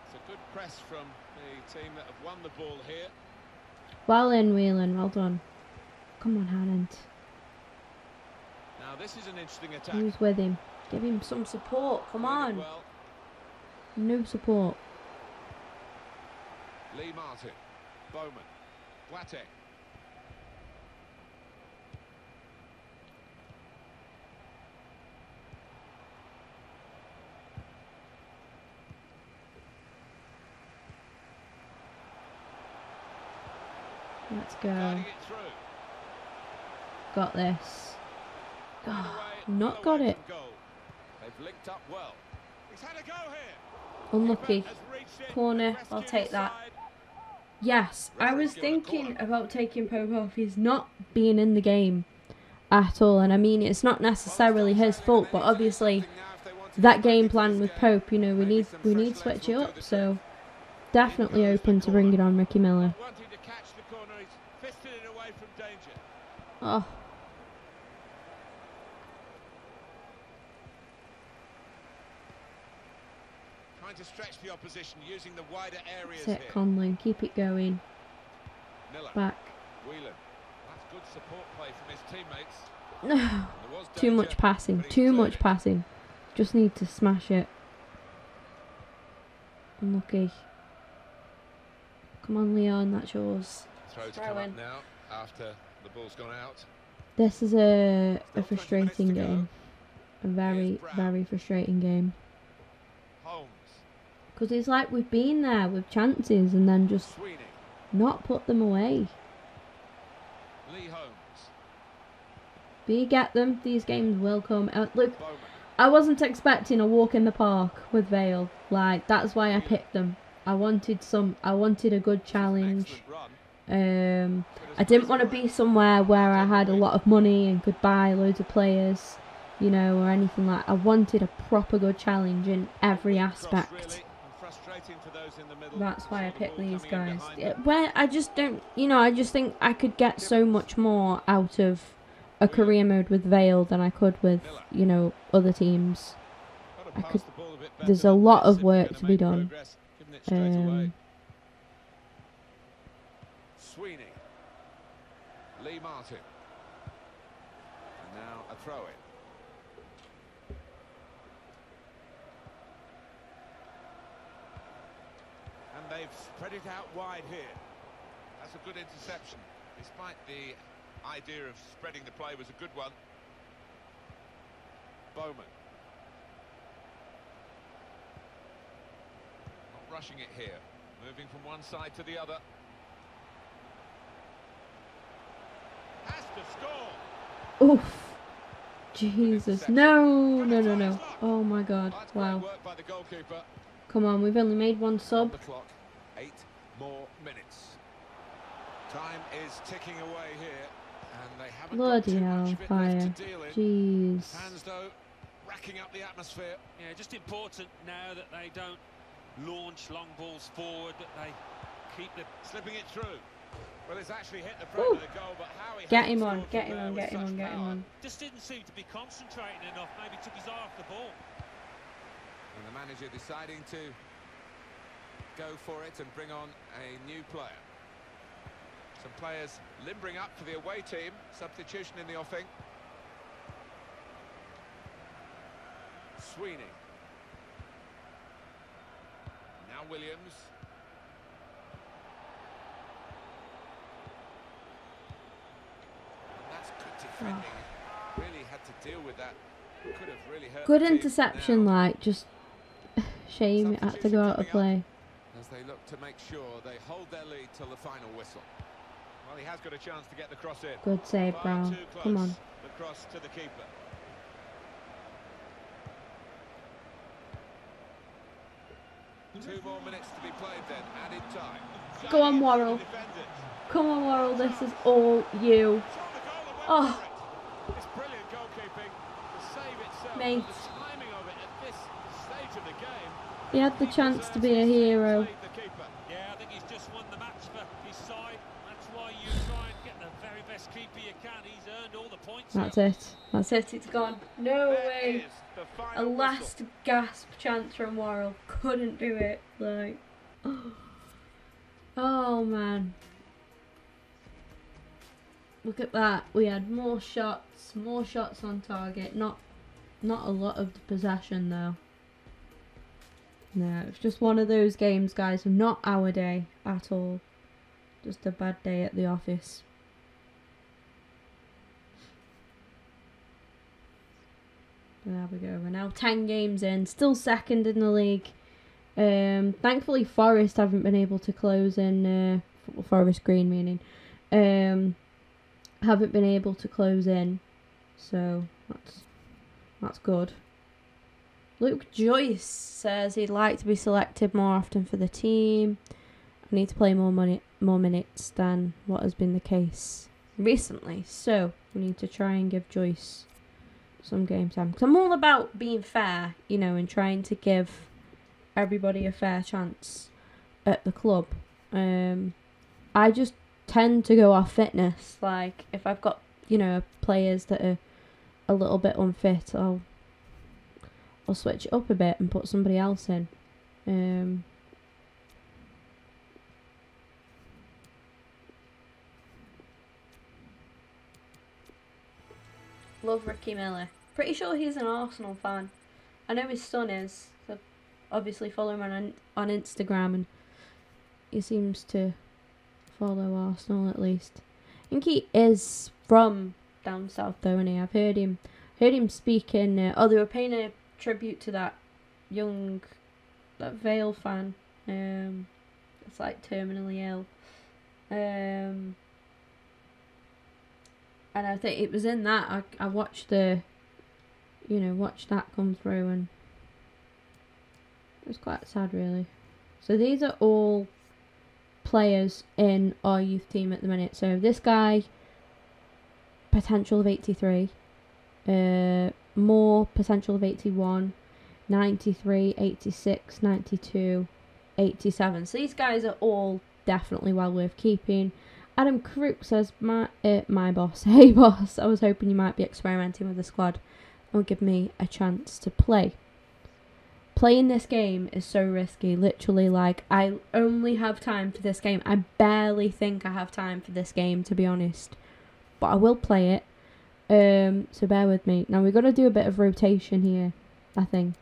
Speaker 2: It's a good press from the team that have won the ball here.
Speaker 1: Well in, Whelan. Well done. Come on, Hannant.
Speaker 2: Now this is an interesting attack.
Speaker 1: Who's with him? Give him some support. Come on.
Speaker 2: Well.
Speaker 1: No support.
Speaker 2: Lee Martin. Bowman. Boateng.
Speaker 1: Let's go. Got this. Oh, not got it.
Speaker 2: They've linked up well. He's had a go here.
Speaker 1: Unlucky. Corner. I'll take that. Yes, I was thinking about taking Pope off. He's not being in the game at all, and I mean it's not necessarily his fault, but obviously that game plan with Pope, you know, we need to switch it up. So definitely open to bringing on Ricky Miller. Oh.
Speaker 2: Trying to stretch the opposition using the wider areas
Speaker 1: Sit,
Speaker 2: here.
Speaker 1: Conlon, keep it going.
Speaker 2: Miller.
Speaker 1: Back.
Speaker 2: Whelan. That's good support play from his teammates.
Speaker 1: No. Too much passing. Too much passing. Just need to smash it. Unlucky. Come on, Leon, that's yours.
Speaker 2: Throw to come up now after the ball's gone out.
Speaker 1: This is a frustrating game. A very frustrating game.
Speaker 2: Holmes.
Speaker 1: Because it's like we've been there with chances and then just not put them away.
Speaker 2: Lee Holmes.
Speaker 1: But you get them, these games will come. Look, I wasn't expecting a walk in the park with Vale. Like, that's why I picked them. I wanted a good challenge. I didn't want to be somewhere where I had a lot of money and could buy loads of players, you know, or anything like that. I wanted a proper good challenge in every aspect. That's why I picked these guys. Where I just don't, you know, I just think I could get so much more out of a career mode with Vale than I could with, you know, other teams. There's a lot of work to be done.
Speaker 2: Sweeney. Lee Martin. And now a throw in. And they've spread it out wide here. That's a good interception. Despite the idea of spreading the play was a good one. Bowman. Not rushing it here. Moving from one side to the other. Has to score.
Speaker 1: Oof. Jesus. No. Oh my god. Wow. Come on, we've only made one sub.
Speaker 2: 8 more minutes. Time is ticking away here, and they haven't
Speaker 1: Bloody
Speaker 2: got too
Speaker 1: hell,
Speaker 2: much of it
Speaker 1: fire.
Speaker 2: left to deal in.
Speaker 1: Jeez.
Speaker 2: Hands though, racking up the atmosphere.
Speaker 4: Yeah, just important now that they don't launch long balls forward, that they keep the
Speaker 2: Slipping it through. Well, it's actually hit the front of the goal, but how he
Speaker 1: Get
Speaker 2: hasn't
Speaker 1: him on,
Speaker 2: scored
Speaker 1: get
Speaker 2: from
Speaker 1: him
Speaker 2: there
Speaker 1: on,
Speaker 2: with
Speaker 1: get him
Speaker 2: such
Speaker 1: on, get him
Speaker 2: power.
Speaker 1: on.
Speaker 4: just didn't seem to be concentrating enough. Maybe took his eye off the ball.
Speaker 2: And the manager deciding to go for it and bring on a new player. Some players limbering up for the away team. Substitution in the offing. Sweeney. Now Williams. And that's good defending. Really had to deal with that. Could have really hurt
Speaker 1: Good
Speaker 2: the team.
Speaker 1: interception,
Speaker 2: Now,
Speaker 1: like, just shame it had to go out of play.
Speaker 2: as they look to make sure they hold their lead till the final whistle. Well, he has got a chance to get the cross in.
Speaker 1: Good save,
Speaker 2: Far
Speaker 1: Brown.
Speaker 2: too close,
Speaker 1: Come on.
Speaker 2: the cross to the keeper. Two more minutes to be played then, added time.
Speaker 1: Go on, Worrell. Come on, Worrell, this is all you. Oh.
Speaker 2: It's brilliant goalkeeping. The save itself,
Speaker 1: Mate.
Speaker 2: the timing of it at this stage of the game.
Speaker 1: He had the chance to be a hero.
Speaker 4: Yeah, I think he's just won the match for his side. That's why you try and get the very best keeper you can. He's earned all the points.
Speaker 1: That's it. That's it. It's gone. No
Speaker 2: There
Speaker 1: way.
Speaker 2: is the
Speaker 1: A
Speaker 2: final
Speaker 1: last
Speaker 2: whistle.
Speaker 1: gasp chance from Worrell. Couldn't do it. Like, oh man. Look at that. We had more shots on target. Not a lot of the possession though. No, it's just one of those games, guys. Not our day at all. Just a bad day at the office. There we go. We're now 10 games in. Still second in the league. Thankfully, Forest haven't been able to close in. Forest Green, meaning. Haven't been able to close in. So, that's good. Luke Joyce says he'd like to be selected more often for the team. I need to play more minutes than what has been the case recently. So we need to try and give Joyce some game time. Because I'm all about being fair, you know, and trying to give everybody a fair chance at the club. I just tend to go off fitness. Like, if I've got, you know, players that are a little bit unfit, I'll switch it up a bit and put somebody else in. Love Ricky Miller. Pretty sure he's an Arsenal fan. I know his son is. So obviously follow him on Instagram, and he seems to follow Arsenal at least. I think he is from down south though, isn't he? I've heard him speaking. They were paying a tribute to that Vale fan. It's like terminally ill. And I think it was in that I watched that come through, and it was quite sad really. So these are all players in our youth team at the minute. So this guy, potential of 83, more potential of 81, 93, 86, 92, 87. So these guys are all definitely well worth keeping. Adam Crook says, my boss, hey boss, I was hoping you might be experimenting with the squad and give me a chance to play. Playing this game is so risky, literally, like, I only have time for this game. I barely think I have time for this game, to be honest. But I will play it, so bear with me. Now, we've got to do a bit of rotation here, I think.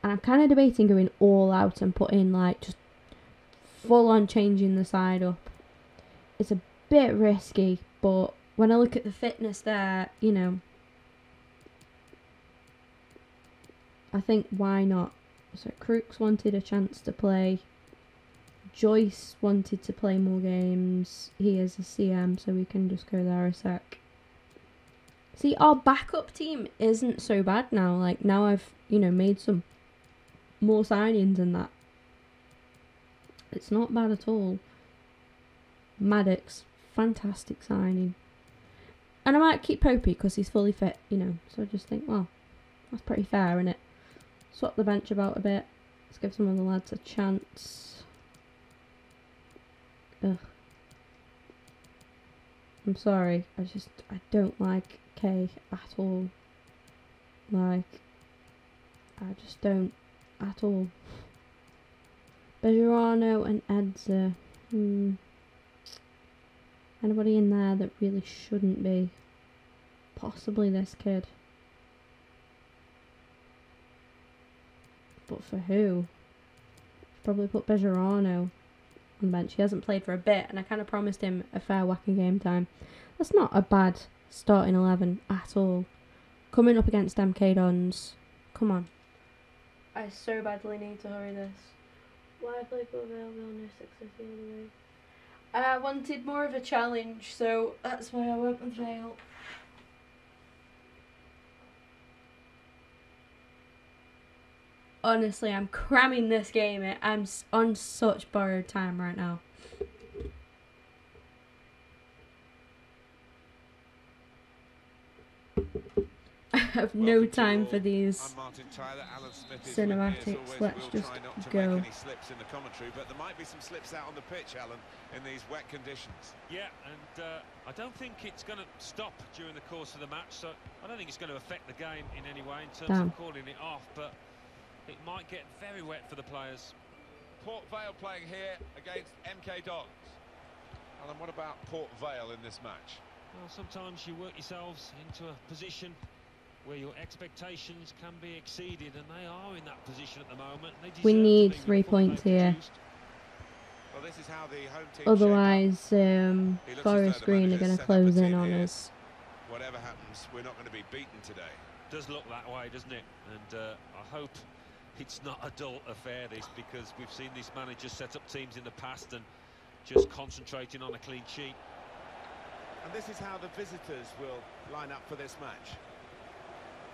Speaker 1: And I'm kind of debating going all out and putting, like, just full on changing the side up. It's a bit risky, but when I look at the fitness there, you know, I think why not? So Crooks wanted a chance to play. Joyce wanted to play more games. He is a CM, so we can just go there a sec. See, our backup team isn't so bad now. Like, now I've, you know, made some more signings and that. It's not bad at all. Maddox, fantastic signing. And I might keep Popey because he's fully fit, you know. So I just think, well, that's pretty fair, isn't it? Swap the bench about a bit. Let's give some of the lads a chance. Ugh. I'm sorry. I don't like K at all. Like, I just don't at all. Bejarano and Edza. Anybody in there that really shouldn't be? Possibly this kid. But for who? Probably put Bejarano on the bench. He hasn't played for a bit, and I kind of promised him a fair whack in game time. That's not a bad starting 11 at all. Coming up against MK Dons. Come on. I so badly need to hurry this. Why play for Vale? No success the other way. I wanted more of a challenge, so that's why I went with Vale. Honestly, I'm cramming this game in. I'm on such borrowed time right now. I have no time for these cinematics. Let's just go.
Speaker 2: Slips in the commentary, but there might be some slips out on the pitch, Alan, in these wet conditions.
Speaker 4: Yeah, and I don't think it's going to stop during the course of the match, so I don't think it's going to affect the game in any way in terms of calling it off, but it might get very wet for the players.
Speaker 2: Port Vale playing here against MK Dons. Alan, what about Port Vale in this match?
Speaker 4: Well, sometimes you work yourselves into a position where your expectations can be exceeded, and they are in that position at the moment.
Speaker 1: We need 3 points here.
Speaker 2: Well, this is how the home team
Speaker 1: otherwise, Forest Green are going to close in on us.
Speaker 2: Whatever happens, we're not going to be beaten today.
Speaker 4: Does look that way, doesn't it? And I hope it's not a dull affair, this, because we've seen this manager set up teams in the past and just concentrating on a clean sheet.
Speaker 2: And this is how the visitors will line up for this match.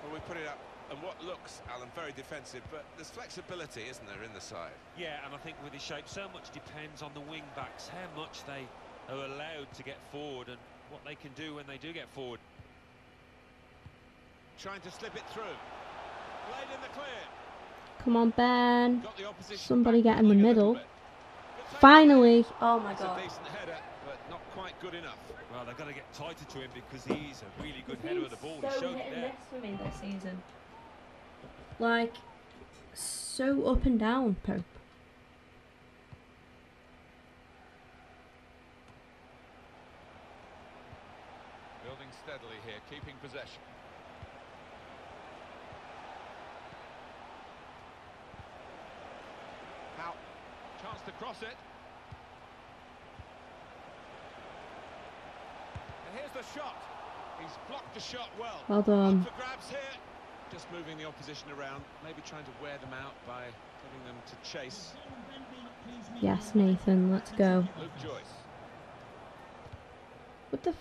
Speaker 2: Well, we put it up and what looks, Alan, very defensive, but there's flexibility, isn't there, in the side?
Speaker 4: Yeah, and I think with his shape, so much depends on the wing-backs, how much they are allowed to get forward and what they can do when they do get forward.
Speaker 2: Trying to slip it through. Played in the clear.
Speaker 1: Come on, Ben.
Speaker 2: Got the opposition
Speaker 1: Somebody
Speaker 2: back
Speaker 1: get in the
Speaker 2: a little
Speaker 1: middle.
Speaker 2: bit.
Speaker 1: Finally. Oh my
Speaker 2: It's a
Speaker 1: god.
Speaker 2: decent header, but not quite good enough.
Speaker 4: Well, they've got to get tighter to him because he's a really good header of the ball.
Speaker 1: So
Speaker 4: He showed
Speaker 1: hit
Speaker 4: it
Speaker 1: and
Speaker 4: there.
Speaker 1: miss for me this season. Like, so up and down, Pope.
Speaker 2: Building steadily here, keeping possession. Now, chance to cross it. And here's the shot. He's blocked the shot well.
Speaker 1: Well done.
Speaker 2: Up for grabs here. Just moving the opposition around, maybe trying to wear them out by getting them to chase.
Speaker 1: Yes, Nathan, let's go.
Speaker 2: Luke Joyce.
Speaker 1: What the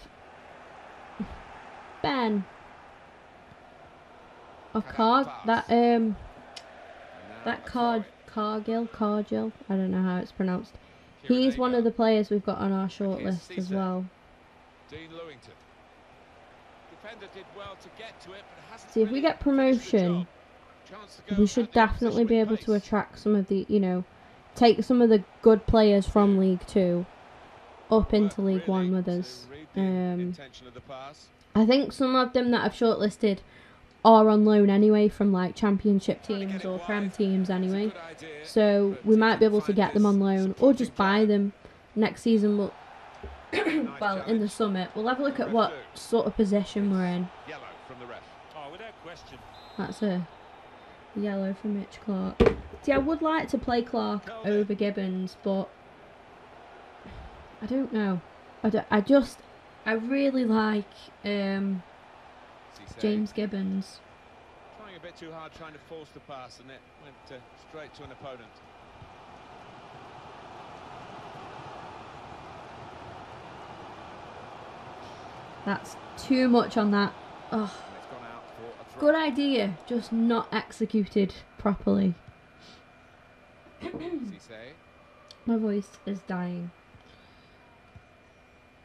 Speaker 1: Ben. Oh, Cargill, I don't know how it's pronounced. He's one of the players we've got on our shortlist as well.
Speaker 2: Dean Lewington. Defender did well to get to it, but hasn't
Speaker 1: See, if we get promotion, we should definitely be able to attract some of the, you know, take some of the good players from League 2 up into League 1 with us. I think some of them that I've shortlisted are on loan anyway from like championship teams or prem teams anyway, so we might be able to get them on loan or just buy them next season. We'll well, in the summer we'll have a look at what sort of position we're in.
Speaker 2: Yellow from the ref.
Speaker 4: Oh, without question.
Speaker 1: That's a yellow for Mitch Clark. See, I would like to play Clark over Gibbons, but I don't know. I really like James Gibbons.
Speaker 2: Trying a bit too hard, trying to force the pass, and it went straight to an opponent.
Speaker 1: That's too much on that. Oh, good idea, just not executed properly. My voice is dying.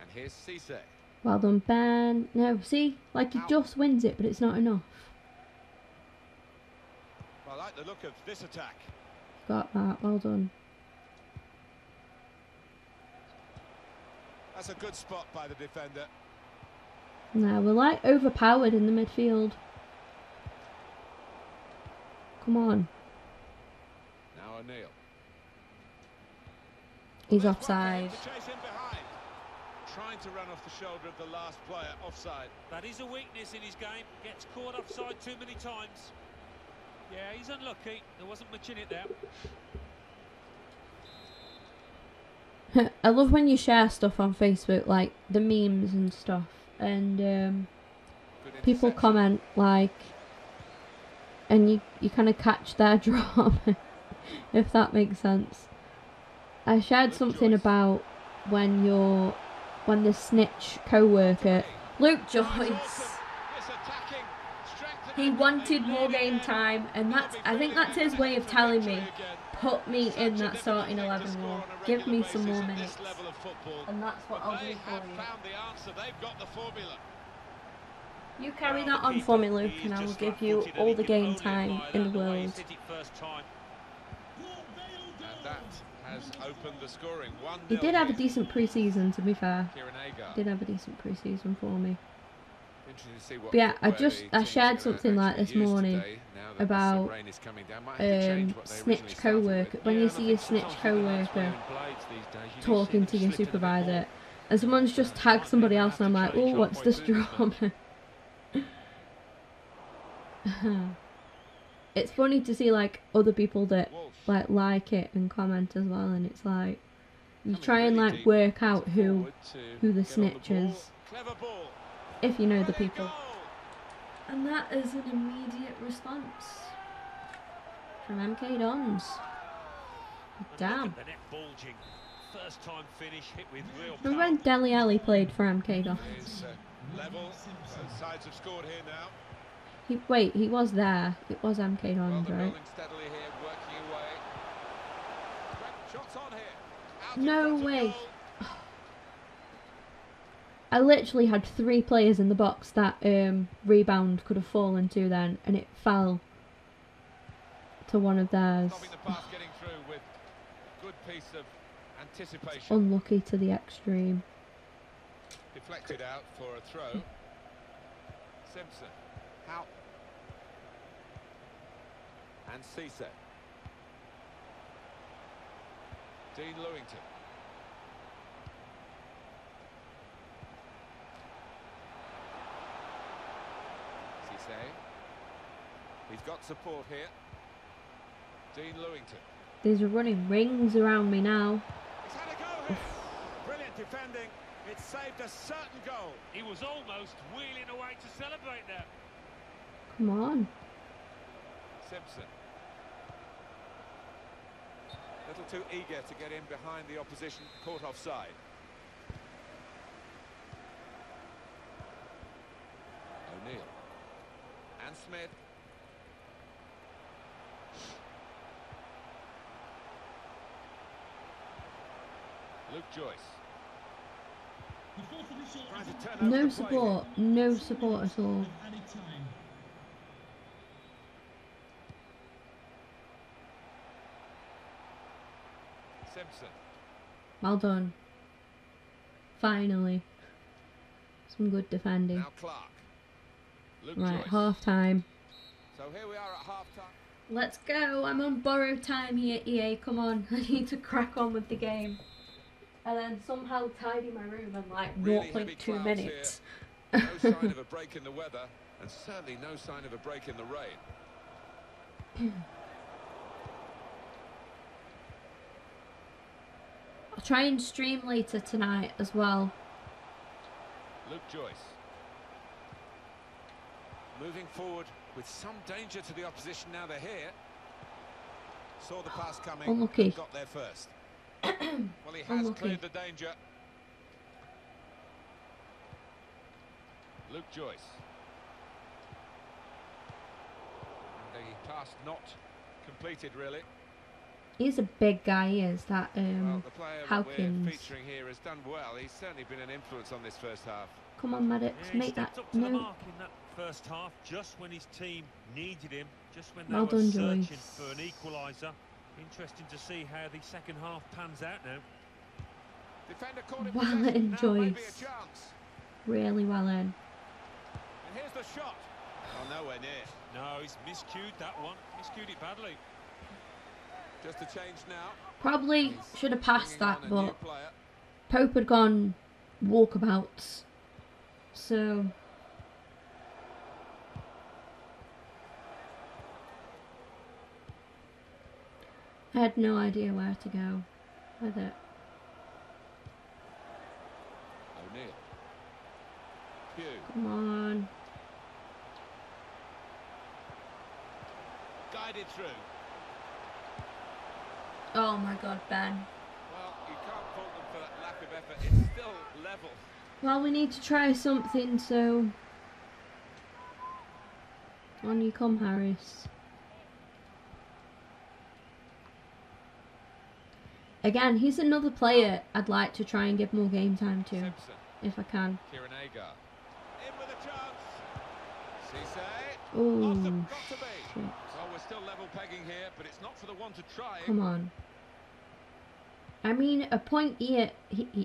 Speaker 2: And here's Cisse.
Speaker 1: Well done, Ben. No, see, like he just wins it, but it's not enough.
Speaker 2: Well, I like the look of this attack.
Speaker 1: Got that. Well done.
Speaker 2: That's a good spot by the defender.
Speaker 1: No, we're like overpowered in the midfield. Come on.
Speaker 2: Now O'Neill.
Speaker 1: He's offside.
Speaker 2: Trying to run off the shoulder of the last player, offside.
Speaker 4: That is a weakness in his game. Gets caught offside too many times. Yeah, he's unlucky. There wasn't much in it there.
Speaker 1: I love when you share stuff on Facebook, like the memes and stuff, and people comment like, and you kind of catch their drama, if that makes sense. I shared something about when the snitch co-worker, Luke Joyce, he wanted more game time, and I think that's his way of telling me, put me in that starting 11 more, give me some more minutes, and that's what I'll do for you. You carry that on for me, Luke, and I will give you all the game time in the world.
Speaker 2: Has opened the scoring.
Speaker 1: He did have a decent pre-season, to be fair. He did have a decent pre-season for me. But yeah, I shared something like this morning about snitch co-worker. When you see a snitch co-worker talking to your supervisor, and someone's just tagged somebody else, and I'm like, oh, what's this drama? It's funny to see like other people that like it and comment as well, and it's like you try and like work out who the snitch is, if you know the people. And that is an immediate response from MK Dons. Damn. Remember when Dele Alli played for MK Dons? Wait, he was there. It was MK
Speaker 2: Well,
Speaker 1: Dons,
Speaker 2: they're
Speaker 1: right?
Speaker 2: building steadily here, working away. Shots on here. Out in
Speaker 1: No
Speaker 2: front of
Speaker 1: way.
Speaker 2: goal.
Speaker 1: I literally had 3 players in the box that rebound could have fallen to then, and it fell to one of theirs.
Speaker 2: Stopping the pass getting through with good piece of anticipation.
Speaker 1: Unlucky to the extreme.
Speaker 2: Deflected out for a throw. Simpson. How? And Cisse. Dean Lewington. Cisse. He's got support here. Dean Lewington.
Speaker 1: There's running rings around me now.
Speaker 2: He's had a go here. Brilliant defending. It saved a certain goal.
Speaker 4: He was almost wheeling away to celebrate there.
Speaker 1: Come on.
Speaker 2: Simpson. A little too eager to get in behind the opposition, caught offside. O'Neill. And Smith. Luke Joyce. Trying to turn over
Speaker 1: No
Speaker 2: the play
Speaker 1: support.
Speaker 2: here.
Speaker 1: No support at all.
Speaker 3: Added time.
Speaker 2: Simpson.
Speaker 1: Well done. Finally. Some good defending.
Speaker 2: Now Clark. Luke
Speaker 1: Right,
Speaker 2: Joyce.
Speaker 1: half time.
Speaker 2: So here we are at half time.
Speaker 1: Let's go. I'm on borrowed time here, EA. Come on. I need to crack on with the game. And then somehow tidy my room in like
Speaker 2: Really heavy
Speaker 1: 0.2
Speaker 2: clouds
Speaker 1: minutes.
Speaker 2: No sign of a break in the weather, and certainly no sign of a break in the rain.
Speaker 1: I'll try and stream later tonight as well.
Speaker 2: Luke Joyce. Moving forward with some danger to the opposition now they're here. Saw the pass coming.
Speaker 1: Unlucky.
Speaker 2: And got there first. Well, he has
Speaker 1: Unlucky.
Speaker 2: cleared the danger. Luke Joyce. And the pass not completed, really.
Speaker 1: He's a big guy, he is, that
Speaker 2: Well, the player that
Speaker 1: Hawkins.
Speaker 2: we're featuring here has done well. He's certainly been an influence on this first half.
Speaker 1: Come on, Maddox,
Speaker 4: Yeah, he
Speaker 1: make that.
Speaker 4: stepped up to the
Speaker 1: No.
Speaker 4: mark in that first half, just when his team needed him, just when they
Speaker 1: Well
Speaker 4: were
Speaker 1: done,
Speaker 4: searching
Speaker 1: Joyce.
Speaker 4: for an equaliser. Interesting to see how the second half pans out now.
Speaker 2: Defender caught in
Speaker 1: Well
Speaker 2: possession.
Speaker 1: in,
Speaker 2: Now maybe a
Speaker 1: Joyce.
Speaker 2: chance.
Speaker 1: Really well in.
Speaker 2: And here's the shot. Oh, nowhere near.
Speaker 4: No, he's miscued that one. Miscued it badly.
Speaker 2: Just a change now.
Speaker 1: Probably
Speaker 2: He's
Speaker 1: should have passed
Speaker 2: bringing
Speaker 1: that,
Speaker 2: on a new
Speaker 1: but
Speaker 2: player.
Speaker 1: Pope had gone walkabouts. So I had no idea where to go with it.
Speaker 2: O'Neill. Pugh.
Speaker 1: Come on.
Speaker 2: Guided through.
Speaker 1: Oh my god, Ben.
Speaker 2: Well, you can't fault them for that lack of effort. It's still level.
Speaker 1: Well, we need to try something, so on you come, Harris. Again, he's another player I'd like to try and give more game time to,
Speaker 2: Simpson.
Speaker 1: if I can.
Speaker 2: Kieran Agar. In with a chance. Cisse.
Speaker 1: Oh,
Speaker 2: Off the got to be.
Speaker 1: shit.
Speaker 2: Well, we're still level pegging here, but it's not for the one to try.
Speaker 1: Come on. I mean, a point here,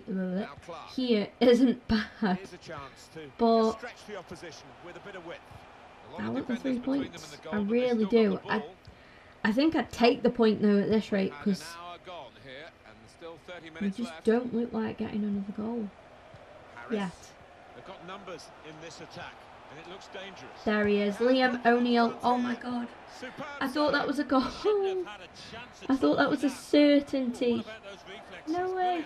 Speaker 2: Now Clark.
Speaker 1: here isn't bad,
Speaker 2: Here's a chance to
Speaker 1: but
Speaker 2: just stretch the opposition with a bit of width. A lot
Speaker 1: I
Speaker 2: of
Speaker 1: want the
Speaker 2: defenders
Speaker 1: 3
Speaker 2: between them
Speaker 1: points.
Speaker 2: and the goal,
Speaker 1: I
Speaker 2: but they've
Speaker 1: really
Speaker 2: still
Speaker 1: do.
Speaker 2: got the ball.
Speaker 1: I think I'd take the point though at this rate,
Speaker 2: Had
Speaker 1: because
Speaker 2: an hour gone here, and still 30
Speaker 1: we
Speaker 2: minutes
Speaker 1: just
Speaker 2: left.
Speaker 1: don't look like getting another goal
Speaker 2: Harris.
Speaker 1: yet.
Speaker 2: They've got numbers in this attack, and it looks dangerous.
Speaker 1: There he is, Liam O'Neill. Oh my god.
Speaker 2: Superb
Speaker 1: I thought that
Speaker 2: save.
Speaker 1: was a goal.
Speaker 4: Shouldn't have had a chance at
Speaker 1: I thought that
Speaker 4: all
Speaker 1: was a
Speaker 4: with
Speaker 1: certainty.
Speaker 4: What about those reflexes?
Speaker 1: No way.
Speaker 4: Brilliant.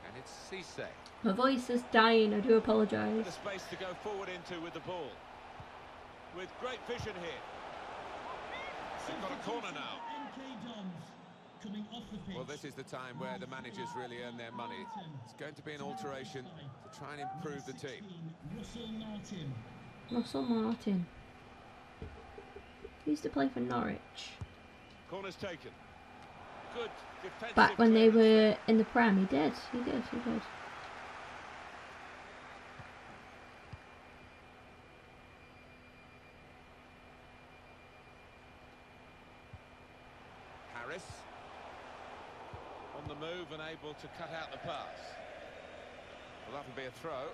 Speaker 2: And it's Cisse.
Speaker 1: My voice is dying, I do apologise.
Speaker 2: Bit of space to go forward into with the ball. With great vision here. They've got a corner now.
Speaker 3: MK Dons coming off the pitch.
Speaker 2: Well, this is the time where the managers really earn their money. It's going to be an alteration to try and improve the team.
Speaker 3: Russell Martin.
Speaker 1: Russell Martin. He used to play for Norwich.
Speaker 2: Corner's taken. Good defensive
Speaker 1: Back when they
Speaker 2: clearance
Speaker 1: were
Speaker 2: there.
Speaker 1: in the Prem, he did.
Speaker 2: Harris on the move and able to cut out the pass. Well, that'll be a throw.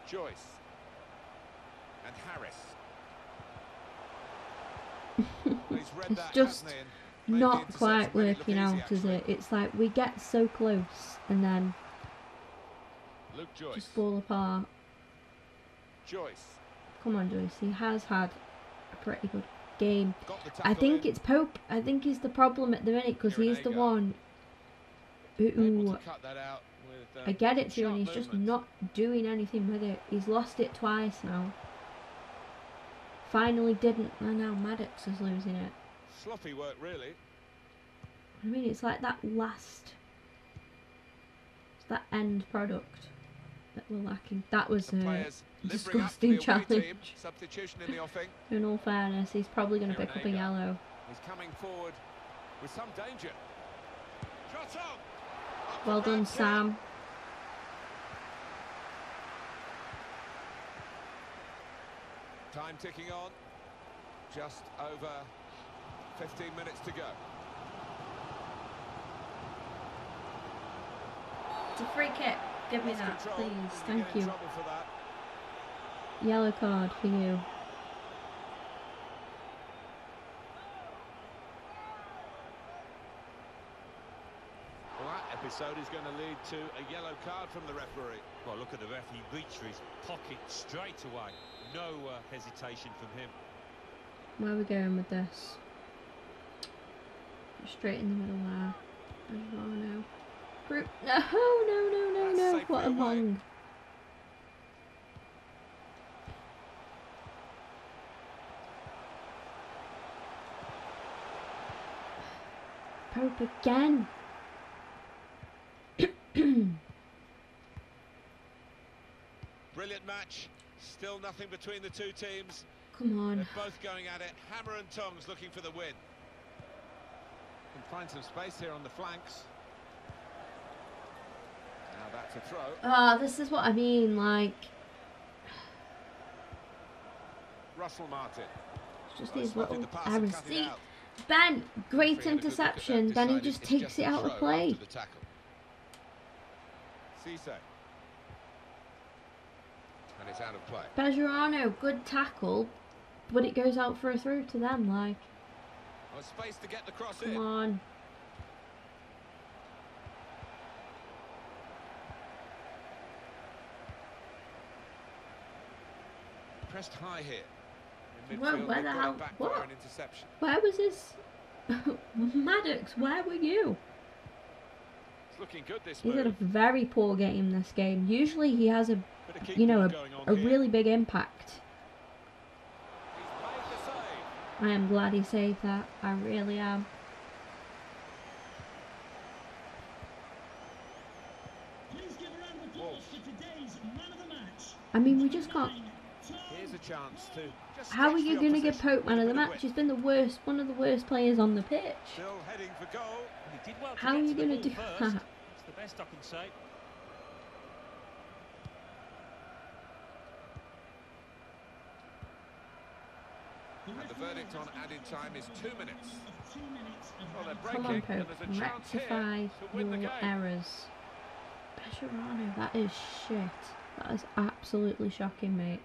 Speaker 2: Joyce and Harris. He's read
Speaker 1: It's
Speaker 2: that,
Speaker 1: just
Speaker 2: hasn't he, and made the
Speaker 1: not
Speaker 2: interception
Speaker 1: quite
Speaker 2: really look
Speaker 1: working
Speaker 2: easy,
Speaker 1: out, is
Speaker 2: actually.
Speaker 1: it? It's like we get so close and then
Speaker 2: Luke Joyce.
Speaker 1: just fall apart.
Speaker 2: Joyce.
Speaker 1: Come on, Joyce. He has had a pretty good game.
Speaker 2: Got the
Speaker 1: I
Speaker 2: tackle
Speaker 1: think
Speaker 2: in.
Speaker 1: it's Pope. I think he's the problem at the minute because he's the
Speaker 2: Ego.
Speaker 1: one
Speaker 2: Able
Speaker 1: who
Speaker 2: to cut that out with,
Speaker 1: I get it to,
Speaker 2: sharp
Speaker 1: and he's just
Speaker 2: movement.
Speaker 1: not doing anything with it. He's lost it twice now. Finally didn't, and now Maddox is losing it.
Speaker 2: Sloppy work, really.
Speaker 1: I mean, it's like that that end product that we're lacking. That was
Speaker 2: Some
Speaker 1: a
Speaker 2: players limbering up for
Speaker 1: disgusting
Speaker 2: the away
Speaker 1: challenge.
Speaker 2: team. Substitution in the offing.
Speaker 1: In all fairness, he's probably going to pick up a yellow.
Speaker 2: He's coming forward with some danger. Shot on. Up
Speaker 1: Well
Speaker 2: the
Speaker 1: done,
Speaker 2: ground,
Speaker 1: Sam.
Speaker 2: Time ticking on. Just over 15 minutes to go.
Speaker 1: It's a free kick. Give me
Speaker 2: Lost
Speaker 1: that,
Speaker 2: control.
Speaker 1: please.
Speaker 2: You
Speaker 1: Thank
Speaker 2: get in
Speaker 1: you.
Speaker 2: trouble for that.
Speaker 1: Yellow card for you.
Speaker 2: Well, that episode is going to lead to a yellow card from the referee.
Speaker 4: Well, look at the ref. He reached for his pocket straight away. No hesitation from him.
Speaker 1: Where are we going with this? Straight in the middle there. Oh no. Group. No, no.
Speaker 2: That's safely
Speaker 1: What a
Speaker 2: away.
Speaker 1: bong. Pope again.
Speaker 2: Brilliant match. Still nothing between the two teams.
Speaker 1: Come on.
Speaker 2: They're both going at it. Hammer and tongs looking for the win. Can find some space here on the flanks. Now that's a throw.
Speaker 1: Ah, this is what I mean, like,
Speaker 2: Russell Martin.
Speaker 1: it's just
Speaker 2: Well,
Speaker 1: these
Speaker 2: spotted
Speaker 1: little
Speaker 2: the pass and
Speaker 1: errors.
Speaker 2: cut it
Speaker 1: See,
Speaker 2: out.
Speaker 1: Ben, great
Speaker 2: Referee had a good look at that,
Speaker 1: interception, then he
Speaker 2: decided
Speaker 1: just
Speaker 2: it's
Speaker 1: takes
Speaker 2: just
Speaker 1: it
Speaker 2: a
Speaker 1: out of
Speaker 2: throw
Speaker 1: play.
Speaker 2: after the tackle. Cisse. And it's out of play.
Speaker 1: Bejarano, good tackle, but it goes out for a throw to them, like,
Speaker 2: Well, space to get the cross
Speaker 1: come
Speaker 2: in.
Speaker 1: on.
Speaker 2: Pressed high here. In
Speaker 1: Whoa,
Speaker 2: midfield,
Speaker 1: where
Speaker 2: they
Speaker 1: the
Speaker 2: got it
Speaker 1: hell-
Speaker 2: back
Speaker 1: what?
Speaker 2: via an interception.
Speaker 1: Where was this? Maddox, where were you?
Speaker 2: It's looking good, this
Speaker 1: He's
Speaker 2: move.
Speaker 1: had a very poor game this game. Usually he has a,
Speaker 2: Bit of keep
Speaker 1: you know,
Speaker 2: work going on
Speaker 1: a
Speaker 2: here.
Speaker 1: really big impact.
Speaker 2: He's made the save.
Speaker 1: I am glad he saved that. I really am.
Speaker 3: Please give a round of applause for today's man of the match.
Speaker 1: I mean, we just can't.
Speaker 2: Here's a chance to just
Speaker 1: How are
Speaker 2: stretch
Speaker 1: you
Speaker 2: the
Speaker 1: going to give
Speaker 2: opposition
Speaker 1: Pope man
Speaker 2: with
Speaker 1: of
Speaker 2: a
Speaker 1: the
Speaker 2: bit of
Speaker 1: match?
Speaker 2: width.
Speaker 1: He's been the worst, one of the worst players on the pitch.
Speaker 2: Still heading for goal.
Speaker 4: He did well to
Speaker 1: How
Speaker 4: get
Speaker 1: are
Speaker 4: to
Speaker 1: you
Speaker 4: the
Speaker 1: going to
Speaker 4: ball
Speaker 1: do
Speaker 4: first.
Speaker 1: that?
Speaker 4: That's the best I can say.
Speaker 2: And the verdict on added time is 2 minutes.
Speaker 3: 2 minutes of
Speaker 2: Well, they're
Speaker 1: Come on,
Speaker 2: breaking,
Speaker 1: Pope.
Speaker 2: and there's a chance here
Speaker 1: Rectify
Speaker 2: to win the
Speaker 1: your
Speaker 2: game.
Speaker 1: errors. Bejarano, that is shit. That is absolutely shocking, mate.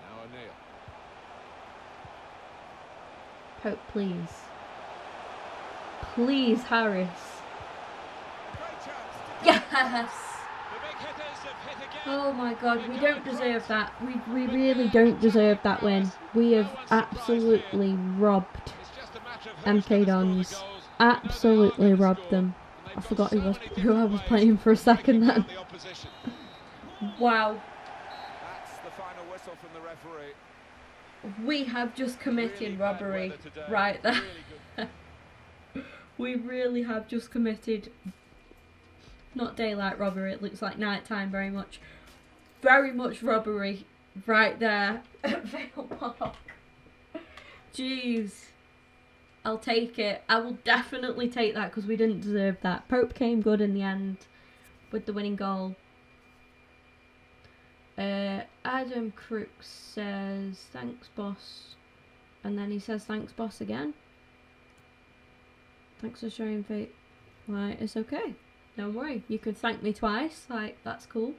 Speaker 2: Now O'Neill.
Speaker 1: Pope, please. Please, Harris.
Speaker 2: Great chance to
Speaker 1: Yes!
Speaker 2: the big hitters have hit again.
Speaker 1: Oh my god, we don't deserve that. We really don't deserve that win. We have absolutely robbed
Speaker 2: It's just a matter of who's
Speaker 1: MK
Speaker 2: gonna score the
Speaker 1: Dons.
Speaker 2: goals. They know they are
Speaker 1: Absolutely
Speaker 2: gonna
Speaker 1: robbed
Speaker 2: score,
Speaker 1: them.
Speaker 2: and they've
Speaker 1: I
Speaker 2: got
Speaker 1: forgot
Speaker 2: so
Speaker 1: who
Speaker 2: many
Speaker 1: I
Speaker 2: different
Speaker 1: was
Speaker 2: ways
Speaker 1: playing for a
Speaker 2: of breaking
Speaker 1: second
Speaker 2: down
Speaker 1: then.
Speaker 2: the opposition.
Speaker 1: Wow.
Speaker 2: That's the final whistle from the referee.
Speaker 1: We have just committed
Speaker 2: Really bad
Speaker 1: robbery
Speaker 2: weather today.
Speaker 1: right there.
Speaker 2: Really good.
Speaker 1: We really have just committed not daylight robbery. It looks like night time very much. Very much robbery right there at Vale Park. Jeez. I'll take it. I will definitely take that because we didn't deserve that. Pope came good in the end with the winning goal. Adam Crooks says, thanks, boss. And then he says, thanks, boss, again. Thanks for showing fate. Right, it's okay. Don't worry. You could thank me twice. Like, that's cool.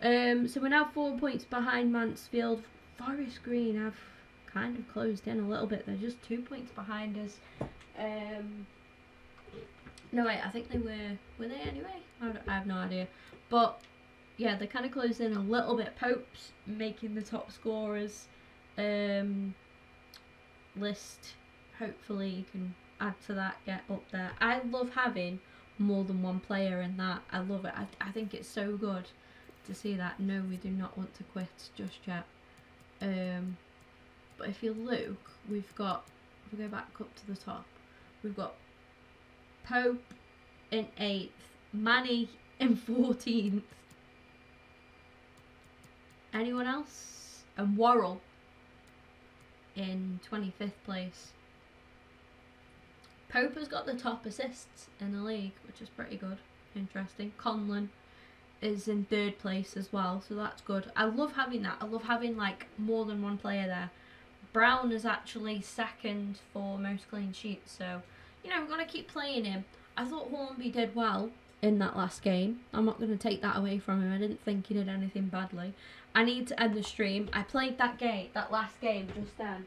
Speaker 1: So we're now 4 points behind Mansfield. Forest Green have kind of closed in a little bit. They're just 2 points behind us. No, wait, I think they were they anyway? I have no idea. But yeah, they kind of closed in a little bit. Pope's making the top scorers list. Hopefully you can add to that, get up there. I love having more than one player in that. I love it. I think it's so good to see that. No, we do not want to quit just yet. But if you look, we've got, if we go back up to the top, we've got Pope in 8th, Manny in 14th. Anyone else? And Worrell in 25th place. Pope has got the top assists in the league, which is pretty good. Interesting. Conlon is in 3rd place as well, so that's good. I love having that. I love having like more than one player there. Brown is actually 2nd for most clean sheets, so you know, we're going to keep playing him. I thought Hornby did well in that last game. I'm not going to take that away from him. I didn't think he did anything badly. I need to end the stream. I played that last game just then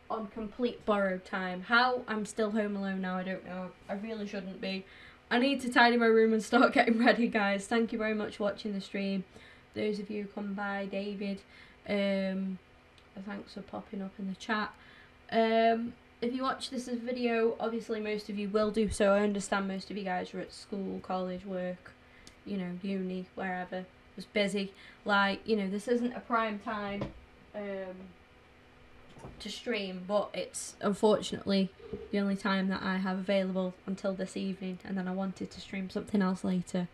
Speaker 1: on complete borrowed time. How I'm still home alone now, I don't know. I really shouldn't be. I need to tidy my room and start getting ready, guys. Thank you very much for watching the stream. Those of you who come by, David, thanks for popping up in the chat. If you watch this as a video, obviously most of you will do so. I understand most of you guys are at school, college, work, you know, uni, wherever. Just busy. Like, you know, this isn't a prime time to stream, but it's unfortunately the only time that I have available until this evening, and then I wanted to stream something else later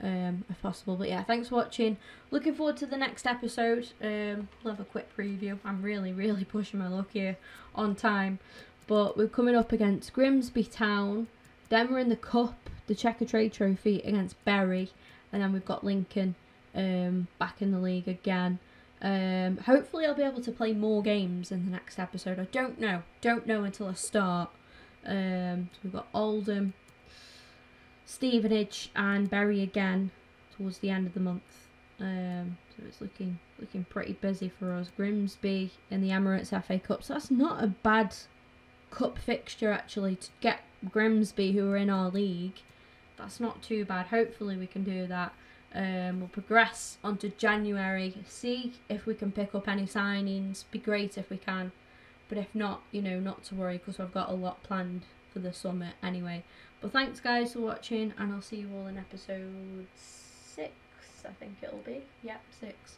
Speaker 1: if possible. But yeah, thanks for watching. Looking forward to the next episode. We'll have a quick preview. I'm really pushing my luck here on time, but we're coming up against Grimsby Town, then we're in the Cup, the Checker Trade Trophy against Bury, and then we've got Lincoln back in the league again. Hopefully I'll be able to play more games in the next episode. I don't know until I start. So we've got Oldham, Stevenage and Bury again towards the end of the month. So it's looking pretty busy for us. Grimsby in the Emirates FA Cup. So that's not a bad cup fixture actually, to get Grimsby, who are in our league. That's not too bad. Hopefully we can do that. We'll progress onto January, see if we can pick up any signings. Be great if we can, but if not, you know, not to worry, because I've got a lot planned for the summer anyway. But thanks guys for watching, and I'll see you all in episode 6, I think it'll be. Yep, 6.